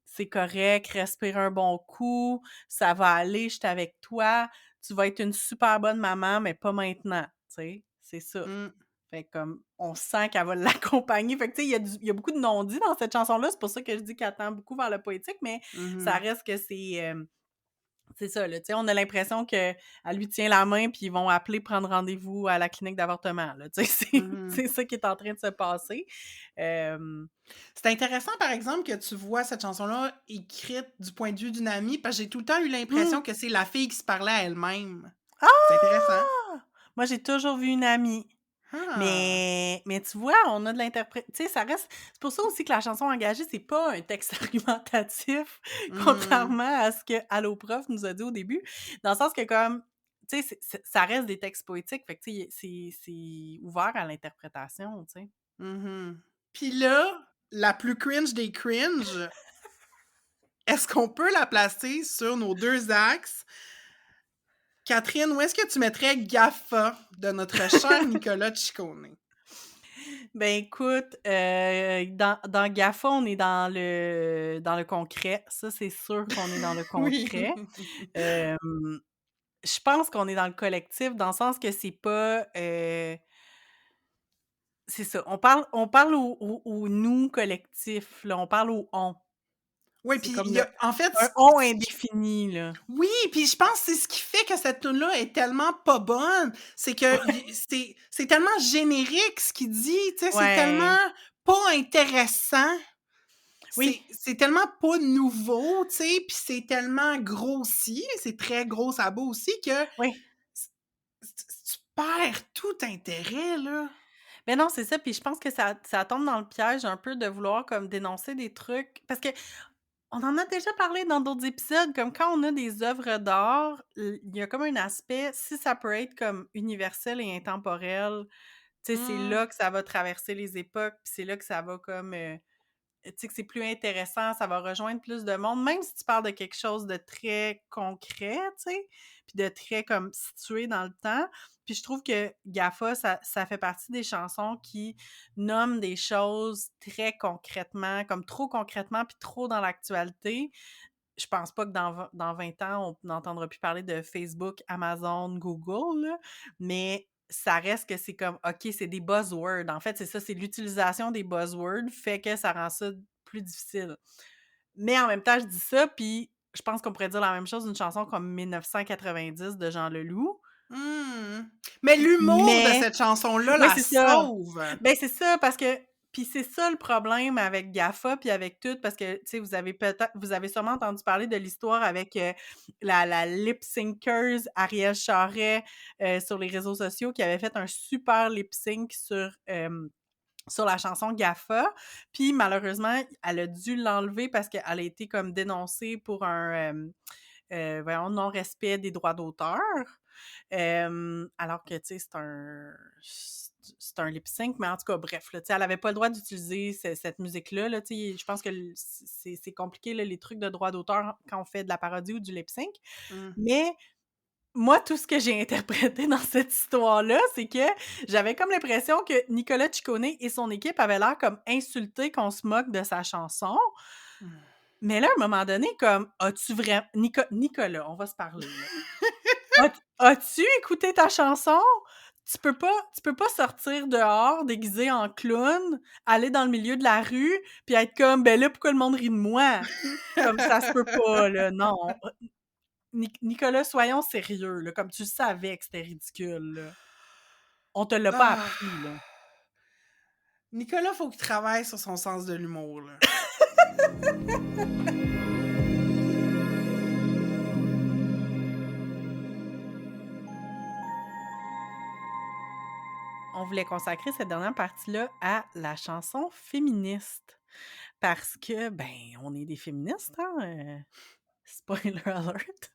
«C'est correct, respire un bon coup, ça va aller, je suis avec toi, tu vas être une super bonne maman, mais pas maintenant», tu sais? C'est ça. Mmh. Fait que comme on sent qu'elle va l'accompagner. Fait que tu sais, il y a beaucoup de non-dits dans cette chanson-là. C'est pour ça que je dis qu'elle tend beaucoup vers le poétique, mais ça Mmh. reste que c'est ça, là, tu sais, on a l'impression qu'elle lui tient la main puis ils vont appeler prendre rendez-vous à la clinique d'avortement, là, tu sais, Mmh. c'est ça qui est en train de se passer. Hem, C'est intéressant, par exemple, que tu vois cette chanson-là écrite du point de vue d'une amie, parce que j'ai tout le temps eu mmh! l'impression que c'est la fille qui se parlait à elle-même. C'est intéressant. Ah! Moi, j'ai toujours vu une amie. Ah! Mais tu vois, on a de tu sais, ça reste c'est pour ça aussi que la chanson engagée, c'est pas un texte argumentatif, Mmh. contrairement à ce que Allo Prof nous a dit au début. Dans le sens que comme, tu sais, ça reste des textes poétiques, fait que tu sais, c'est ouvert à l'interprétation, tu sais. Mmh. Puis là, la plus cringe des cringes, est-ce qu'on peut la placer sur nos 2 axes? Catherine, où est-ce que tu mettrais GAFA de notre cher Nicolas Ciccone? Ben écoute, dans GAFA, on est dans le concret. Ça, c'est sûr qu'on est dans le Oui. concret. Hem, je pense qu'on est dans le collectif, dans le sens que c'est ça, on parle au nous collectif, là, on parle au «on». Oui, C'est puis il comme y le a en fait, un «on» indéfini, là. oui, puis je pense que c'est ce qui fait que cette tune-là est tellement pas bonne, c'est que c'est tellement générique ce qu'il dit, tu sais, c'est tellement Ouais. pas intéressant, Oui, c'est tellement pas nouveau, tu sais, puis c'est tellement grossi, c'est très gros sabot aussi que oui. c tu perds tout intérêt, là. Mais non, c'est ça, puis je pense que ça tombe dans le piège un peu de vouloir comme dénoncer des trucs parce que on en a déjà parlé dans d'autres épisodes, comme quand on a des œuvres d'art, il y a comme un aspect, si ça peut être comme universel et intemporel, tu sais, c'est Mmh. là que ça va traverser les époques, puis c'est là que ça va comme, tu sais, que c'est plus intéressant, ça va rejoindre plus de monde, même si tu parles de quelque chose de très concret, tu sais, puis de très comme situé dans le temps. Puis je trouve que GAFA, ça fait partie des chansons qui nomment des choses très concrètement, comme trop concrètement, puis trop dans l'actualité. Je pense pas que dans 20 ans, on n'entendra plus parler de Facebook, Amazon, Google, là, mais ça reste que c'est comme, OK, c'est des buzzwords. En fait, c'est ça, c'est l'utilisation des buzzwords fait que ça rend ça plus difficile. Mais en même temps, je dis ça, puis je pense qu'on pourrait dire la même chose d'une chanson comme 1990 de Jean Leloup. Mmh. Mais l'humour de Mais cette chanson-là oui, la c'est ça. sauve. Ben, c'est ça, parce que puis c'est ça le problème avec GAFA puis avec tout, parce que, tu sais, vous avez sûrement entendu parler de l'histoire avec, la lip syncers Ariel Charret, sur les réseaux sociaux qui avait fait un super lip sync sur la chanson GAFA. Puis malheureusement, elle a dû l'enlever parce qu'elle a été comme dénoncée pour voyons, non-respect des droits d'auteur. Alors que, tu sais, c'est un lip sync, mais en tout cas, bref, là, tu sais, elle avait pas le droit d'utiliser cette musique-là, là, tu sais, je pense que c'est compliqué, là, les trucs de droits d'auteur quand on fait de la parodie ou du lip sync. Mmh. Mais moi, tout ce que j'ai interprété dans cette histoire-là, c'est que j'avais comme l'impression que Nicolas Ciccone et son équipe avaient l'air comme insultés qu'on se moque de sa chanson. Mmh. Mais là, à un moment donné, comme, as-tu vraiment Nicolas, on va se parler, là. As-tu écouté ta chanson? Tu peux pas sortir dehors déguisé en clown, aller dans le milieu de la rue, puis être comme: «Ben là, pourquoi le monde rit de moi?» Comme ça se peut pas, là, non. Nicolas, soyons sérieux, là, comme tu savais que c'était ridicule, là. On te l'a pas Ah! appris, là. Nicolas, faut qu'il travaille sur son sens de l'humour, là. On voulait consacrer cette dernière partie-là à la chanson féministe parce que, ben, on est des féministes, hein, spoiler alert.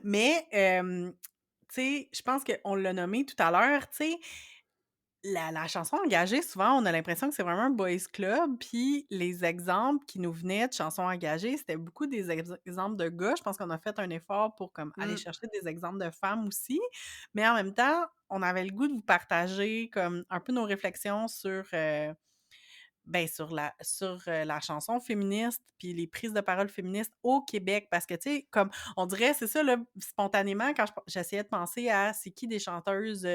Mais, tu sais, je pense qu'on l'a nommé tout à l'heure, tu sais, la chanson engagée, souvent, on a l'impression que c'est vraiment un boys club, puis les exemples qui nous venaient de chansons engagées, c'était beaucoup des exemples de gars. Je pense qu'on a fait un effort pour comme aller Mmh. chercher des exemples de femmes aussi, mais en même temps, on avait le goût de vous partager comme un peu nos réflexions sur la chanson féministe, puis les prises de parole féministes au Québec. Parce que, tu sais, comme on dirait, c'est ça, là, spontanément, quand j'essayais de penser à c'est qui des chanteuses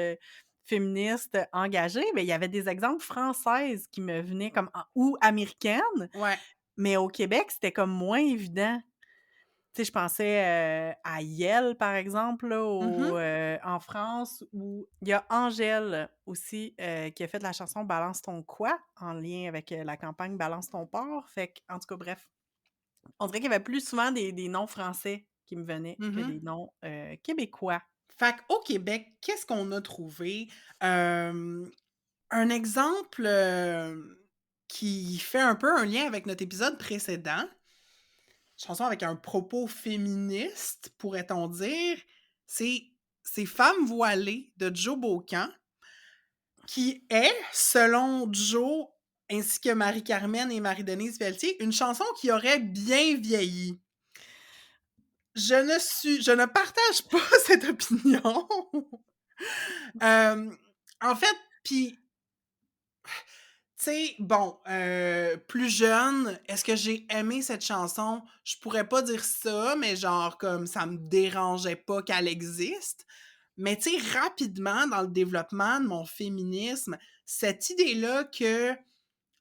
féministes engagées, ben, il y avait des exemples françaises qui me venaient comme ou américaines, Ouais. mais au Québec, c'était comme moins évident. Tu sais, je pensais, à Yel, par exemple, là, Mmh. en France, où il y a Angèle aussi, qui a fait la chanson «Balance ton quoi», en lien avec, la campagne «Balance ton porc». Fait en tout cas, bref, on dirait qu'il y avait plus souvent des noms français qui me venaient que Mmh. des noms, québécois. Fait qu'au Québec, qu'est-ce qu'on a trouvé? Hem, un exemple, qui fait un peu un lien avec notre épisode précédent, chanson avec un propos féministe, pourrait-on dire, c'est c'est Femme voilée de Joe Bocan, qui est, selon Joe, ainsi que Marie-Carmen et Marie-Denise Pelletier, une chanson qui aurait bien vieilli. Je ne partage pas cette opinion. En fait, puis, tu sais, bon, plus jeune, est-ce que j'ai aimé cette chanson? Je pourrais pas dire ça, mais genre, comme ça me dérangeait pas qu'elle existe. Mais tu sais, rapidement, dans le développement de mon féminisme, cette idée-là que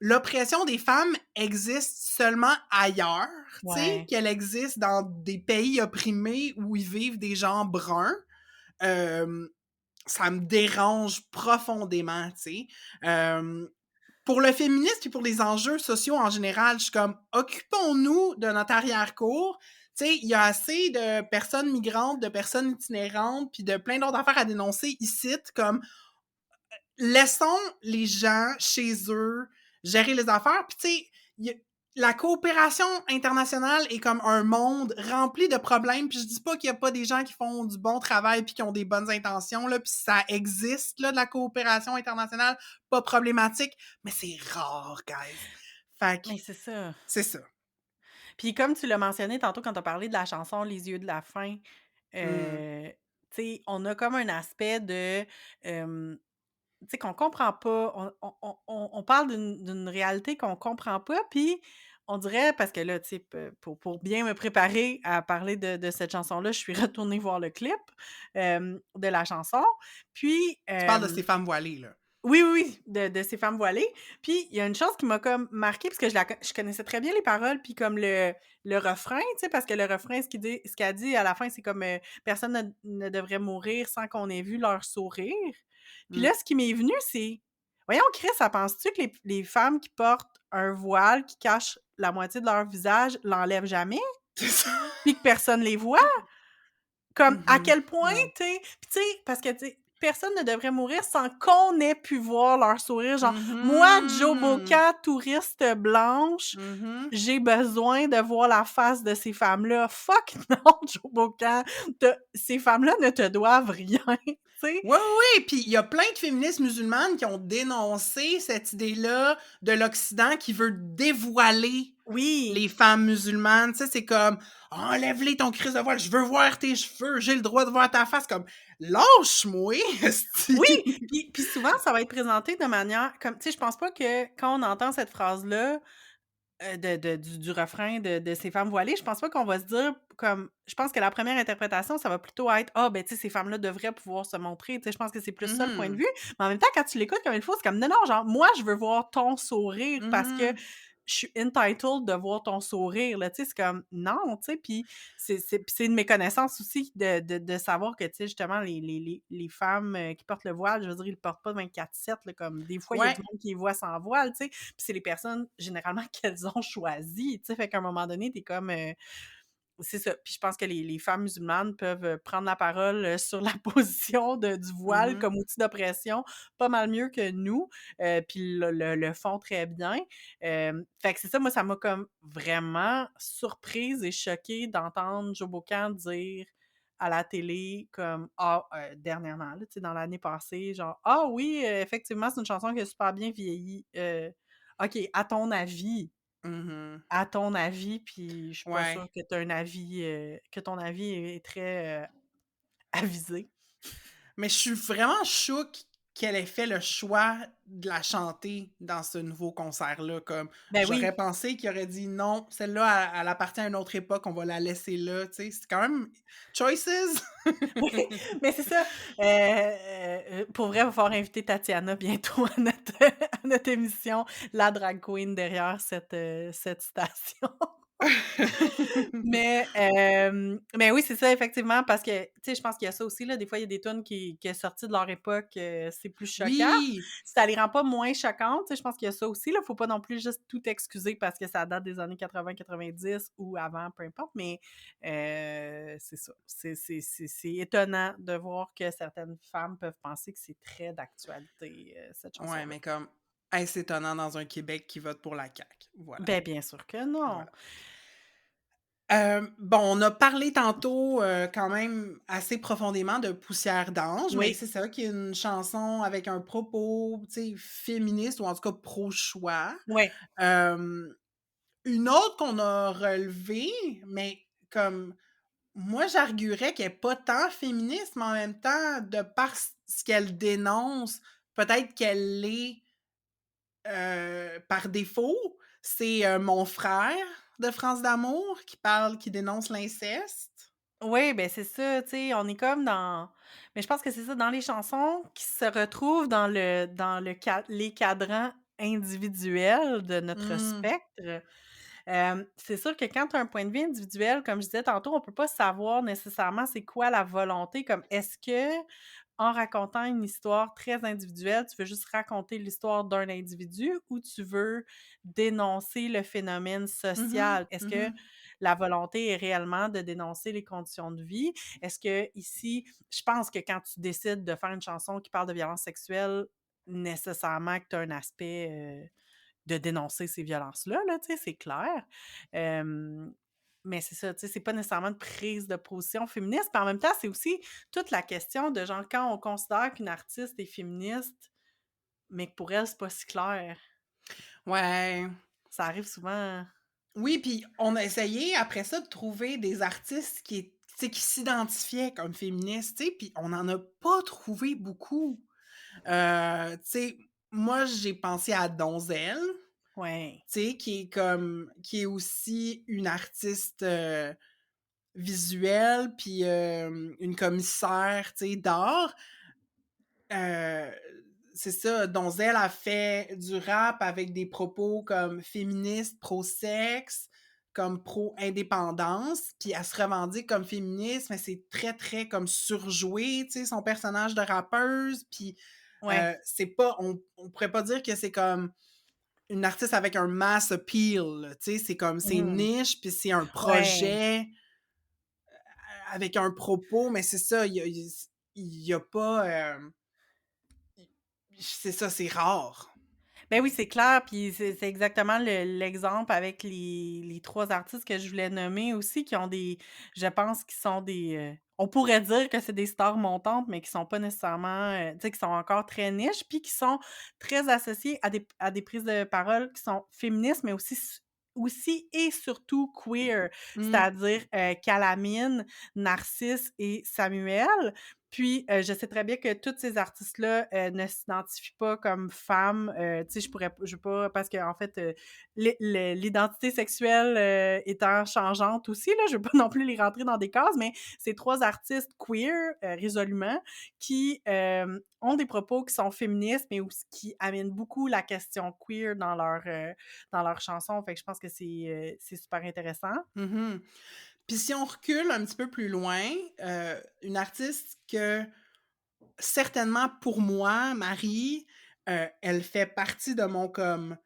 l'oppression des femmes existe seulement ailleurs, tu sais, Ouais. qu'elle existe dans des pays opprimés où ils vivent des gens bruns, euh, ça me dérange profondément, tu sais. Pour le féminisme et pour les enjeux sociaux en général, je suis comme, occupons-nous de notre arrière-cour. Tu sais, il y a assez de personnes migrantes, de personnes itinérantes, puis de plein d'autres affaires à dénoncer ici, comme laissons les gens chez eux gérer les affaires. Puis, tu sais, la coopération internationale est comme un monde rempli de problèmes. Puis, je dis pas qu'il y a pas des gens qui font du bon travail puis qui ont des bonnes intentions, là. Puis, ça existe, là, de la coopération internationale, pas problématique, mais c'est rare, guys. Fait que, Mais c'est ça. c'est ça. Puis comme tu l'as mentionné tantôt quand tu as parlé de la chanson «Les yeux de la faim», Mm. tu sais, on a comme un aspect de, tu sais, qu'on comprend pas. On parle d'une réalité qu'on comprend pas, puis on dirait parce que là, tu sais, pour bien me préparer à parler de cette chanson-là, je suis retournée voir le clip, de la chanson. Puis, Tu parles de ces femmes voilées, là. oui, oui, oui, de ces femmes voilées. Puis il y a une chose qui m'a comme marquée parce que je connaissais très bien les paroles, puis comme le refrain, tu sais, parce que le refrain, ce qu'elle dit à la fin, c'est comme, «Personne ne devrait mourir sans qu'on ait vu leur sourire». Puis Mm. là, ce qui m'est venu, c'est: «Voyons Chris, ça penses-tu que les femmes qui portent un voile qui cache la moitié de leur visage l'enlèvent jamais? C'est ça. Puis que personne les voit?» Comme à Mhm. quel point, Non. tu sais? Puis tu sais, parce que tu sais, personne ne devrait mourir sans qu'on ait pu voir leur sourire. Genre, moi, Joe Mhm. Bocan, touriste blanche, Mhm. j'ai besoin de voir la face de ces femmes-là. Fuck non, Joe Bocan! Ces femmes-là ne te doivent rien, tu sais? Oui, oui, puis il y a plein de féministes musulmanes qui ont dénoncé cette idée-là de l'Occident qui veut dévoiler Oui, les femmes musulmanes. Tu sais, c'est comme enlève-les ton crise de voile, je veux voir tes cheveux, j'ai le droit de voir ta face. Comme lâche-moi, esti. oui! Puis souvent, ça va être présenté de manière comme, tu sais, je pense pas que quand on entend cette phrase-là, du refrain de ces femmes voilées, je pense pas qu'on va se dire comme je pense que la première interprétation, ça va plutôt être: «Ah, ben, tu sais, ces femmes-là devraient pouvoir se montrer», tu sais, je pense que c'est plus ça le point de Mhm. vue, mais en même temps, quand tu l'écoutes comme il faut, c'est comme: «Non, non, genre, moi, je veux voir ton sourire parce que Mhm. je suis entitled de voir ton sourire», là, tu sais, c'est comme non, tu sais, puis c'est une méconnaissance aussi de savoir que, tu sais, justement, les femmes, qui portent le voile, je veux dire, ils le portent pas 24/7, là, comme des fois, il y a Ouais. du monde qui les voit sans voile, tu sais, puis c'est les personnes généralement qu'elles ont choisies, tu sais, fait qu'à un moment donné, t'es comme, c'est ça. Puis je pense que les femmes musulmanes peuvent, prendre la parole, sur la position du voile Mhm. comme outil d'oppression pas mal mieux que nous, puis le font très bien. Fait que c'est ça, moi, ça m'a comme vraiment surprise et choquée d'entendre Joe Bocan dire à la télé comme ah, dernièrement, là, tu sais, dans l'année passée, genre: «Ah oui, effectivement, c'est une chanson qui a super bien vieilli». OK, Mhm. à ton avis, puis je suis pas Ouais. sûre que tu un avis, que ton avis est très, avisé. Mais je suis vraiment choquée qu'elle ait fait le choix de la chanter dans ce nouveau concert-là. Comme Ben j'aurais oui, pensé qu'il aurait dit non, celle-là, elle appartient à une autre époque, on va la laisser là. Tu sais, c'est quand même choices. oui, mais c'est ça, pour vrai, il va falloir inviter Tatiana bientôt à notre émission, la drag queen derrière cette station. Mais oui, c'est ça effectivement parce que, tu sais, je pense qu'il y a ça aussi là, des fois, il y a des tunes qui est sorties de leur époque, c'est plus choquant. Oui! Ça les rend pas moins choquantes, tu sais, je pense qu'il y a ça aussi là, faut pas non plus juste tout excuser parce que ça date des années 80-90 ou avant, peu importe, mais c'est ça. C'est étonnant de voir que certaines femmes peuvent penser que c'est très d'actualité, cette Ouais, chanson-là. mais comme est-ce étonnant dans un Québec qui vote pour la CAQ? Voilà. Ben, bien sûr que non. Voilà. Bon, on a parlé tantôt, quand même assez profondément de Poussière d'ange, mais Oui, c'est ça, qui est une chanson avec un propos, tu sais, féministe ou en tout cas pro-choix. oui. Hem, une autre qu'on a relevée, mais comme moi, j'arguerais qu'elle est pas tant féministe, mais en même temps, de par ce qu'elle dénonce, peut-être qu'elle l'est, par défaut. C'est, Mon frère de France d'amour qui dénonce l'inceste. Oui, ben, c'est ça, tu sais, on est comme dans mais je pense que c'est ça, dans les chansons qui se retrouvent dans les cadrans individuels de notre Mmh. spectre, c'est sûr que quand tu as un point de vue individuel, comme je disais tantôt, on peut pas savoir nécessairement c'est quoi la volonté, comme est-ce que en racontant une histoire très individuelle, tu veux juste raconter l'histoire d'un individu ou tu veux dénoncer le phénomène Mmh mh. social? Est-ce que Mmh. la volonté est réellement de dénoncer les conditions de vie? Est-ce que ici, je pense que quand tu décides de faire une chanson qui parle de violence sexuelle, nécessairement que tu as un aspect, de dénoncer ces violences-là, là, tu sais, c'est clair. Hem, mais c'est ça, tu sais, c'est pas nécessairement une prise de position féministe, puis en même temps, c'est aussi toute la question de genre quand on considère qu'une artiste est féministe, mais que pour elle, c'est pas si clair. Ouais. Ça arrive souvent. Oui, puis on a essayé après ça de trouver des artistes tu sais, qui s'identifiaient comme féministes, tu sais, puis on n'en a pas trouvé beaucoup. Tu sais, moi, j'ai pensé à Donzelle, Ouais, tu sais, qui est aussi une artiste, visuelle, puis, une commissaire, tu sais, d'art. Heu, c'est ça, Donzelle a fait du rap avec des propos comme féministes, pro-sexe, comme pro-indépendance, puis elle se revendique comme féministe, mais c'est très, très comme surjoué, tu sais, son personnage de rappeuse, puis, ouais. c'est pas on pourrait pas dire que c'est comme une artiste avec un mass appeal, là, tu sais, c'est Mmh. niche, puis c'est un Ouais. projet avec un propos, mais c'est ça, il y a pas, c'est ça, c'est rare. Ben oui, c'est clair, puis c'est exactement l'exemple avec les 3 artistes que je voulais nommer aussi qui ont des je pense qui sont des, on pourrait dire que c'est des stars montantes, mais qui sont pas nécessairement, tu sais, qui sont encore très niches, puis qui sont très associés à des prises de parole qui sont féministes, mais aussi et surtout queer, Mmh. c'est-à-dire, Calamine, Narcisse et Samuel. Puis, je sais très bien que tous ces artistes-là, ne s'identifient pas comme femmes, tu sais, je veux pas parce qu'en fait, l'identité sexuelle, étant changeante aussi, là, je veux pas non plus les rentrer dans des cases, mais c'est 3 artistes queer, résolument, qui, ont des propos qui sont féministes, mais aussi qui amènent beaucoup la question queer dans leurs chansons. Fait que je pense que c'est super intéressant. Mmh. Puis si on recule un petit peu plus loin, une artiste que certainement pour moi, Marie, elle fait partie de mon comme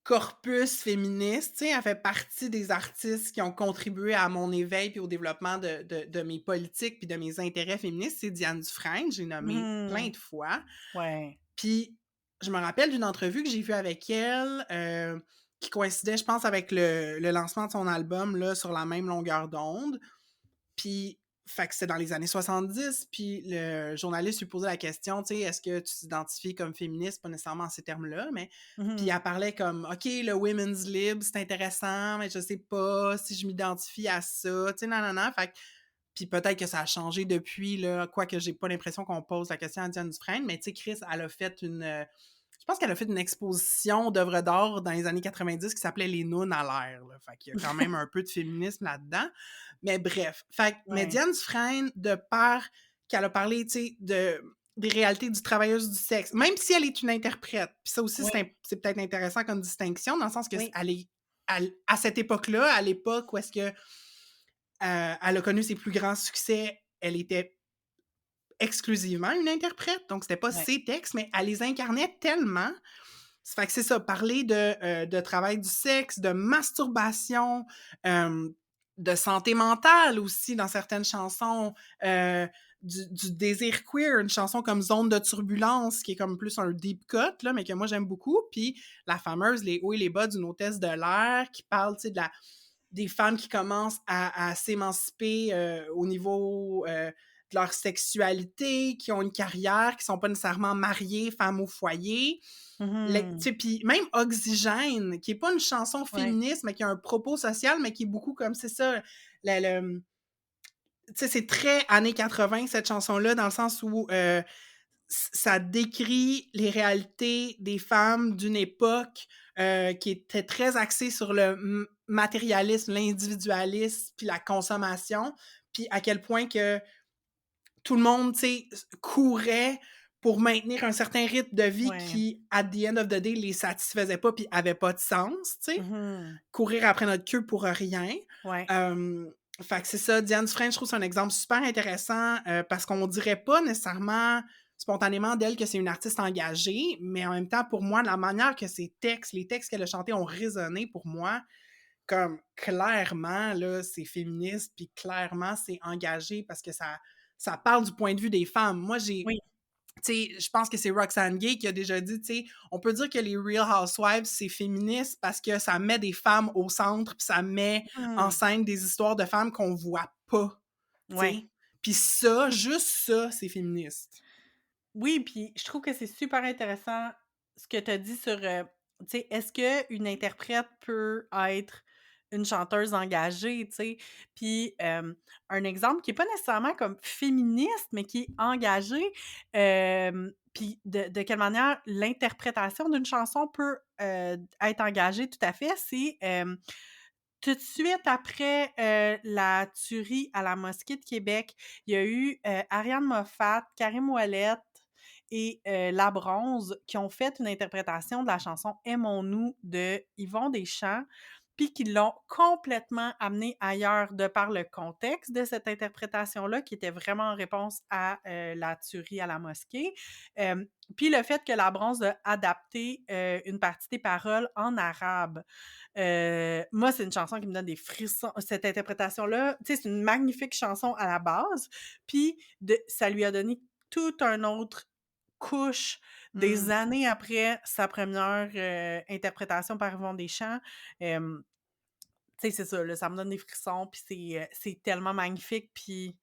corpus féministe, tu sais, elle fait partie des artistes qui ont contribué à mon éveil puis au développement de mes politiques puis de mes intérêts féministes, c'est Diane Dufresne, j'ai nommé plein Mmh. de fois. Ouais. Puis je me rappelle d'une entrevue que j'ai vue avec elle, qui coïncidait, je pense, avec le lancement de son album, là, Sur la même longueur d'onde. Puis, fait que c'était dans les années 70, puis le journaliste lui posait la question, tu sais: «Est-ce que tu t'identifies comme féministe?» Pas nécessairement en ces termes-là, mais puis Mmh. elle parlait comme: «OK, le women's lib, c'est intéressant, mais je sais pas si je m'identifie à ça», tu sais, nanana. Fait que puis peut-être que ça a changé depuis, là, quoique j'ai pas l'impression qu'on pose la question à Diane Dufresne, mais tu sais, Chris, elle a fait je pense qu'elle a fait une exposition d'œuvres d'art dans les années 90 qui s'appelait «Les Nounes à l'air», là. Fait qu'il y a quand même un peu de féminisme là-dedans. Mais bref, fait que mais Ouais. Diane Dufresne, de par qu'elle a parlé, tu sais, des réalités du travailleuse du sexe, même si elle est une interprète, puis ça aussi, Oui, c'est peut-être intéressant comme distinction, dans le sens que oui, elle est à cette époque-là, à l'époque où est-ce que, elle a connu ses plus grands succès, elle était exclusivement une interprète, donc c'était pas ouais. ses textes, mais elle les incarnait tellement. Ça fait que c'est ça, parler de travail du sexe, de masturbation, hem, de santé mentale aussi dans certaines chansons, heu, du désir queer, une chanson comme «Zone de turbulence» qui est comme plus un deep cut là, mais que moi j'aime beaucoup, puis la fameuse «Les hauts et les bas d'une hôtesse de l'air» qui parle, tu sais, des femmes qui commencent à s'émanciper, au niveau, de leur sexualité, qui ont une carrière, qui sont pas nécessairement mariées, femmes au foyer. Tu Mmh. sais, puis même Oxygène, qui est pas une chanson Ouais. féministe, mais qui a un propos social, mais qui est beaucoup comme c'est ça, le tu sais, c'est très années 80 cette chanson-là, dans le sens où, ça décrit les réalités des femmes d'une époque, qui était très axée sur le matérialisme, l'individualisme, puis la consommation, puis à quel point que tout le monde, tu sais, courait pour maintenir un certain rythme de vie Ouais. qui, at the end of the day, les satisfaisait pas puis avait pas de sens, tu sais. Mmh. Courir après notre queue pour rien. Ouais. Hem, Fait que c'est ça, Diane Dufresne, je trouve que c'est un exemple super intéressant, parce qu'on dirait pas nécessairement spontanément d'elle que c'est une artiste engagée, mais en même temps, pour moi, la manière que ses textes, les textes qu'elle a chantés ont résonné pour moi, comme clairement, là, c'est féministe, puis clairement, c'est engagé parce que ça parle du point de vue des femmes. Moi, Oui. tu sais, je pense que c'est Roxane Gay qui a déjà dit, tu sais, on peut dire que les Real Housewives, c'est féministe parce que ça met des femmes au centre, puis ça met en Mmh. scène des histoires de femmes qu'on voit pas, tu Ouais. sais. Puis ça, juste ça, c'est féministe. Oui, puis je trouve que c'est super intéressant ce que tu as dit sur, tu sais, est-ce qu'une interprète peut être une chanteuse engagée, tu sais? Puis, un exemple qui est pas nécessairement comme féministe, mais qui est engagé, puis de quelle manière l'interprétation d'une chanson peut, être engagée tout à fait, c'est, tout de suite après, la tuerie à la mosquée de Québec, il y a eu, Ariane Moffat, Karim Ouellet et La Bronze qui ont fait une interprétation de la chanson «Aimons-nous» de Yvon Deschamps, puis qui l'ont complètement amenée ailleurs de par le contexte de cette interprétation-là, qui était vraiment en réponse à, la tuerie à la mosquée. Puis le fait que La Bronze a adapté, une partie des paroles en arabe. Moi, c'est une chanson qui me donne des frissons. Cette interprétation-là, tu sais, c'est une magnifique chanson à la base, puis ça lui a donné toute un autre couche des Mmh. années après sa première interprétation par Yvon Deschamps. Hem, Tu sais, c'est ça, là, ça me donne des frissons, puis c'est tellement magnifique, puis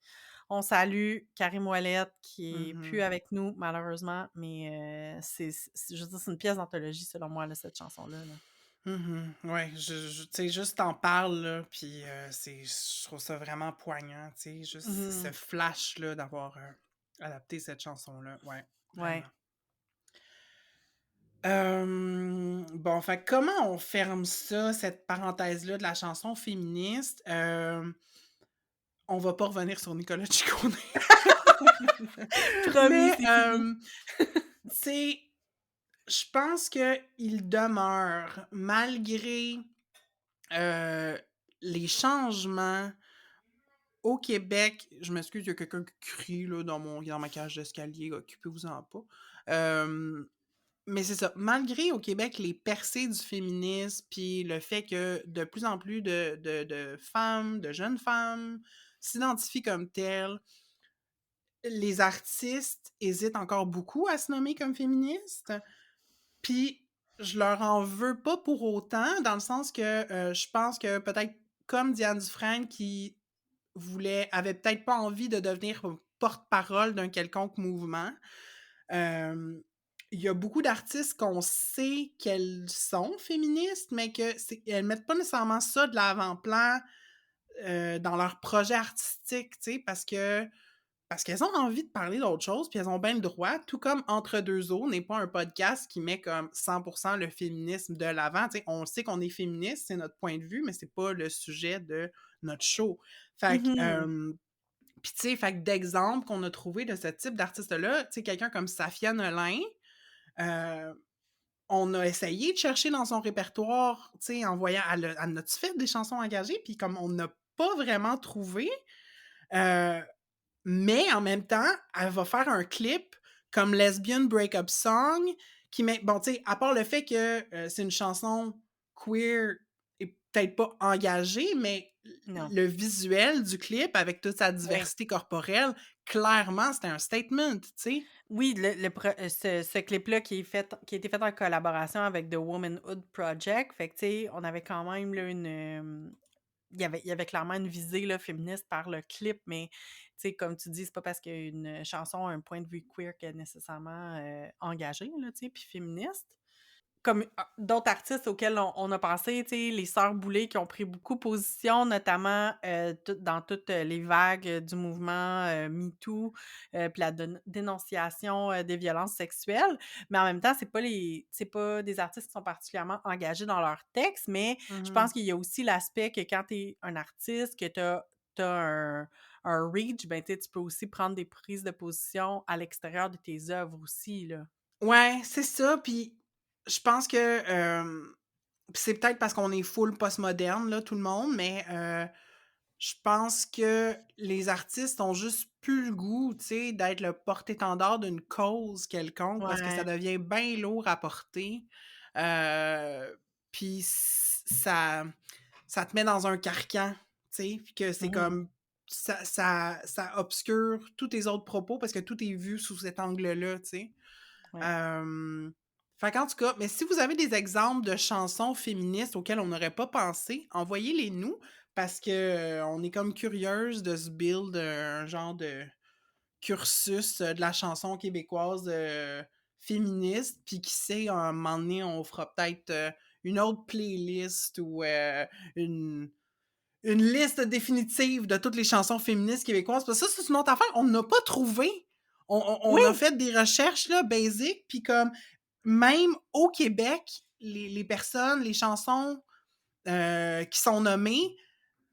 on salue Karim Ouellet qui est plus Mmh. avec nous malheureusement, mais je veux dire, c'est une pièce d'anthologie selon moi, là, cette chanson-là, là. Mmh. Ouais, tu sais, juste t'en parles, là, puis je trouve ça vraiment poignant, tu sais, juste ce Mmh. flash-là d'avoir, adapté cette chanson-là. Ouais, vraiment. Ouais. Bon, fait que comment on ferme ça, cette parenthèse-là de la chanson féministe? On va pas revenir sur Nicolas Ciccone. Promis, Mais, c'est fini. tu sais, je pense qu'il demeure, malgré, heu, les changements au Québec, je m'excuse, il y a quelqu'un qui crie là, dans ma cage d'escalier, occupez-vous-en pas. Mais c'est ça, malgré au Québec les percées du féminisme, puis le fait que de plus en plus de femmes, de jeunes femmes s'identifient comme telles, les artistes hésitent encore beaucoup à se nommer comme féministes. Puis je leur en veux pas pour autant, dans le sens que, je pense que peut-être comme Diane Dufresne qui avait peut-être pas envie de devenir porte-parole d'un quelconque mouvement. Il y a beaucoup d'artistes qu'on sait qu'elles sont féministes, mais elles mettent pas nécessairement ça de l'avant-plan, dans leur projet artistique, tu sais, parce qu'elles ont envie de parler d'autre chose, puis elles ont bien le droit, tout comme Entre deux eaux n'est pas un podcast qui met comme 100% le féminisme de l'avant. Tu sais, on sait qu'on est féministe, c'est notre point de vue, mais c'est pas le sujet de notre show. Fait que, Mmh. puis tu sais, fait que d'exemples qu'on a trouvé de ce type d'artiste-là, tu sais, quelqu'un comme Safia Nolin, euh, on a essayé de chercher dans son répertoire, tu sais, en voyant, elle a-tu fait des chansons engagées, puis comme on n'a pas vraiment trouvé, euh, mais en même temps, elle va faire un clip comme Lesbian Breakup Song qui met, bon, tu sais, à part le fait que c'est une chanson queer et peut-être pas engagée, mais Non. le visuel du clip avec toute sa Oui. diversité corporelle, clairement, c'était un statement, tu sais. Oui, ce clip-là qui a été fait en collaboration avec The Womanhood Project. Fait que, tu sais, on avait quand même là il y avait clairement une visée là, féministe par le clip, mais tu sais, comme tu dis, c'est pas parce qu'une chanson a un point de vue queer qu'elle est nécessairement, engagée là, tu sais, puis féministe. Comme, d'autres artistes auxquels on a pensé, tu sais, les Sœurs Boulay qui ont pris beaucoup position, notamment, dans toutes, les vagues, du mouvement, MeToo, puis la dénonciation, des violences sexuelles. Mais en même temps, c'est pas des artistes qui sont particulièrement engagés dans leurs textes, mais je Mmh. pense qu'il y a aussi l'aspect que quand tu es un artiste, que tu as un reach, ben, tu sais, tu peux aussi prendre des prises de position à l'extérieur de tes œuvres aussi, là. Ouais, c'est ça, puis je pense que, puis c'est peut-être parce qu'on est full postmoderne là, tout le monde, mais je pense que les artistes ont juste plus le goût, tu sais, d'être le porte-étendard d'une cause quelconque parce que ça Ouais. devient bien lourd à porter, puis ça te met dans un carcan, tu sais, puis que c'est Mmh. comme ça obscure tous tes autres propos parce que tout est vu sous cet angle-là, tu sais. Ouais. Hem, Fait qu'en tout cas, mais si vous avez des exemples de chansons féministes auxquelles on n'aurait pas pensé, envoyez-les nous parce que, on est comme curieuse de se build, un genre de cursus, de la chanson québécoise, féministe. Puis qui sait, à un moment donné, on fera peut-être, une autre playlist ou, une liste définitive de toutes les chansons féministes québécoises. Parce que ça, c'est une autre affaire, on n'a pas trouvé. On a Oui! fait des recherches, là, basiques, puis comme même au Québec, les personnes, les chansons, qui sont nommées,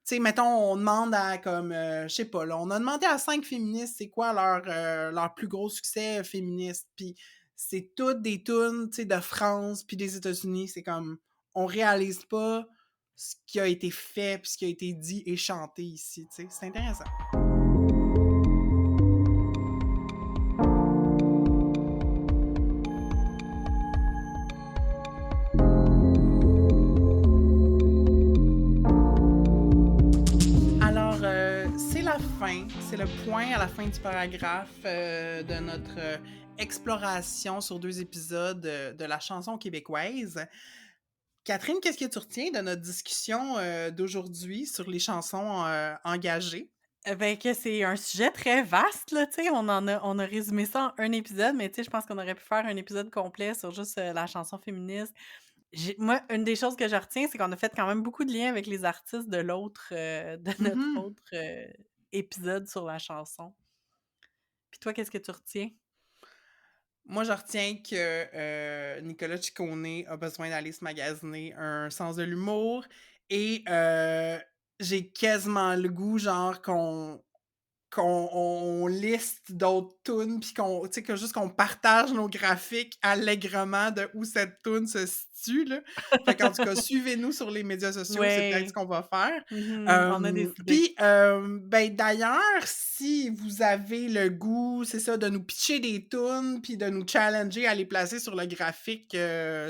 tu sais, mettons, on demande à comme, je sais pas, là, on a demandé à 5 féministes c'est quoi leur plus gros succès féministe, puis c'est toutes des tunes, tu sais, de France puis des États-Unis. C'est comme, on réalise pas ce qui a été fait puis ce qui a été dit et chanté ici, tu sais. C'est intéressant. Alors, c'est la fin, c'est le point à la fin du paragraphe de notre exploration sur 2 épisodes de la chanson québécoise. Catherine, qu'est-ce que tu retiens de notre discussion d'aujourd'hui sur les chansons engagées? Ben, que c'est un sujet très vaste, là, tu sais, on a résumé ça en un épisode, mais tu sais, je pense qu'on aurait pu faire un épisode complet sur juste, la chanson féministe. Moi, une des choses que je retiens, c'est qu'on a fait quand même beaucoup de liens avec les artistes de l'autre, de notre Mhm. autre, épisode sur la chanson. Puis toi, qu'est-ce que tu retiens? Moi, je retiens que Nicolas Ciccone a besoin d'aller se magasiner un sens de l'humour et j'ai quasiment le goût, genre, qu'on liste d'autres tunes puis qu'on tu sais, que juste qu'on partage nos graphiques allègrement de où cette tune se situe, là. Fait qu'en tout cas, suivez-nous sur les médias sociaux, c'est peut-être ce Ouais. qu'on va faire. Mmh. On a des idées. Puis, ben, d'ailleurs, si vous avez le goût, c'est ça, de nous pitcher des tunes puis de nous challenger à les placer sur le graphique,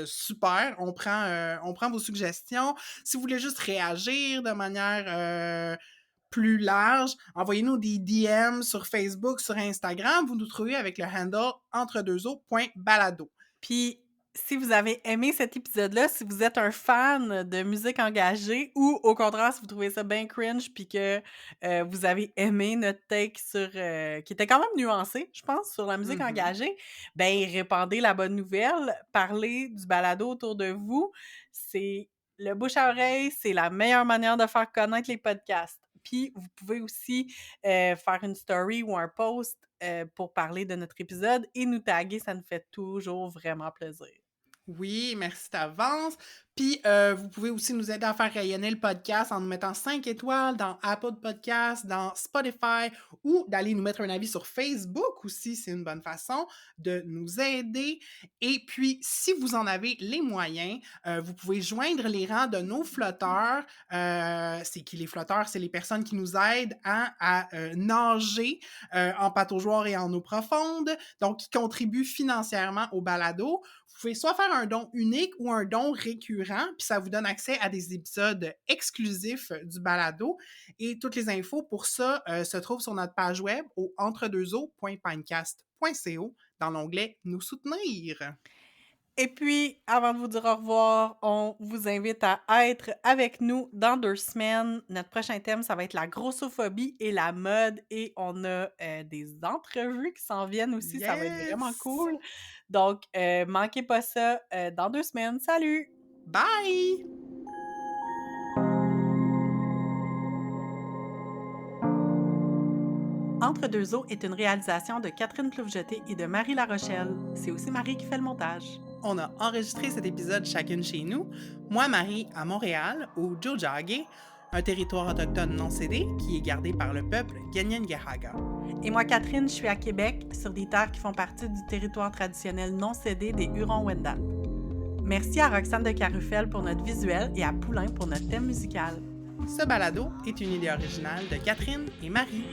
super, on prend vos suggestions. Si vous voulez juste réagir de manière, plus large, envoyez-nous des DM sur Facebook, sur Instagram. Vous nous trouvez avec le handle entre2o.balado. Puis, si vous avez aimé cet épisode-là, si vous êtes un fan de musique engagée ou au contraire, si vous trouvez ça bien cringe puis que, vous avez aimé notre take sur, qui était quand même nuancé, je pense, sur la musique Mhm. engagée, ben répandez la bonne nouvelle, parlez du balado autour de vous. C'est le bouche à oreille, c'est la meilleure manière de faire connaître les podcasts. Puis, vous pouvez aussi, faire une story ou un post pour parler de notre épisode et nous taguer, ça nous fait toujours vraiment plaisir. Oui, merci d'avance. Puis, vous pouvez aussi nous aider à faire rayonner le podcast en nous mettant 5 étoiles dans Apple Podcasts, dans Spotify ou d'aller nous mettre un avis sur Facebook aussi, c'est une bonne façon de nous aider. Et puis, si vous en avez les moyens, vous pouvez joindre les rangs de nos flotteurs. C'est qui les flotteurs? C'est les personnes qui nous aident à nager en pataugeoire et en eau profonde, donc qui contribuent financièrement au balado. Vous pouvez soit faire un don unique ou un don récurrent, puis ça vous donne accès à des épisodes exclusifs du balado. Et toutes les infos pour ça se trouvent sur notre page web au entre2o.pinecast.co dans l'onglet Nous soutenir. Et puis, avant de vous dire au revoir, on vous invite à être avec nous dans 2 semaines. Notre prochain thème, ça va être la grossophobie et la mode et on a, des entrevues qui s'en viennent aussi, ça va être vraiment Yes! cool. Donc, manquez pas ça, dans 2 semaines. Salut! Bye! Entre deux eaux est une réalisation de Catherine Ploufjeté et de Marie Larochelle. C'est aussi Marie qui fait le montage. On a enregistré cet épisode chacune chez nous. Moi, Marie, à Montréal, au Tiohtià:ke, un territoire autochtone non cédé qui est gardé par le peuple Kanien'kehá:ka. Et moi, Catherine, je suis à Québec, sur des terres qui font partie du territoire traditionnel non cédé des Hurons-Wendat. Merci à Roxane de Carufel pour notre visuel et à Poulain pour notre thème musical. Ce balado est une idée originale de Catherine et Marie.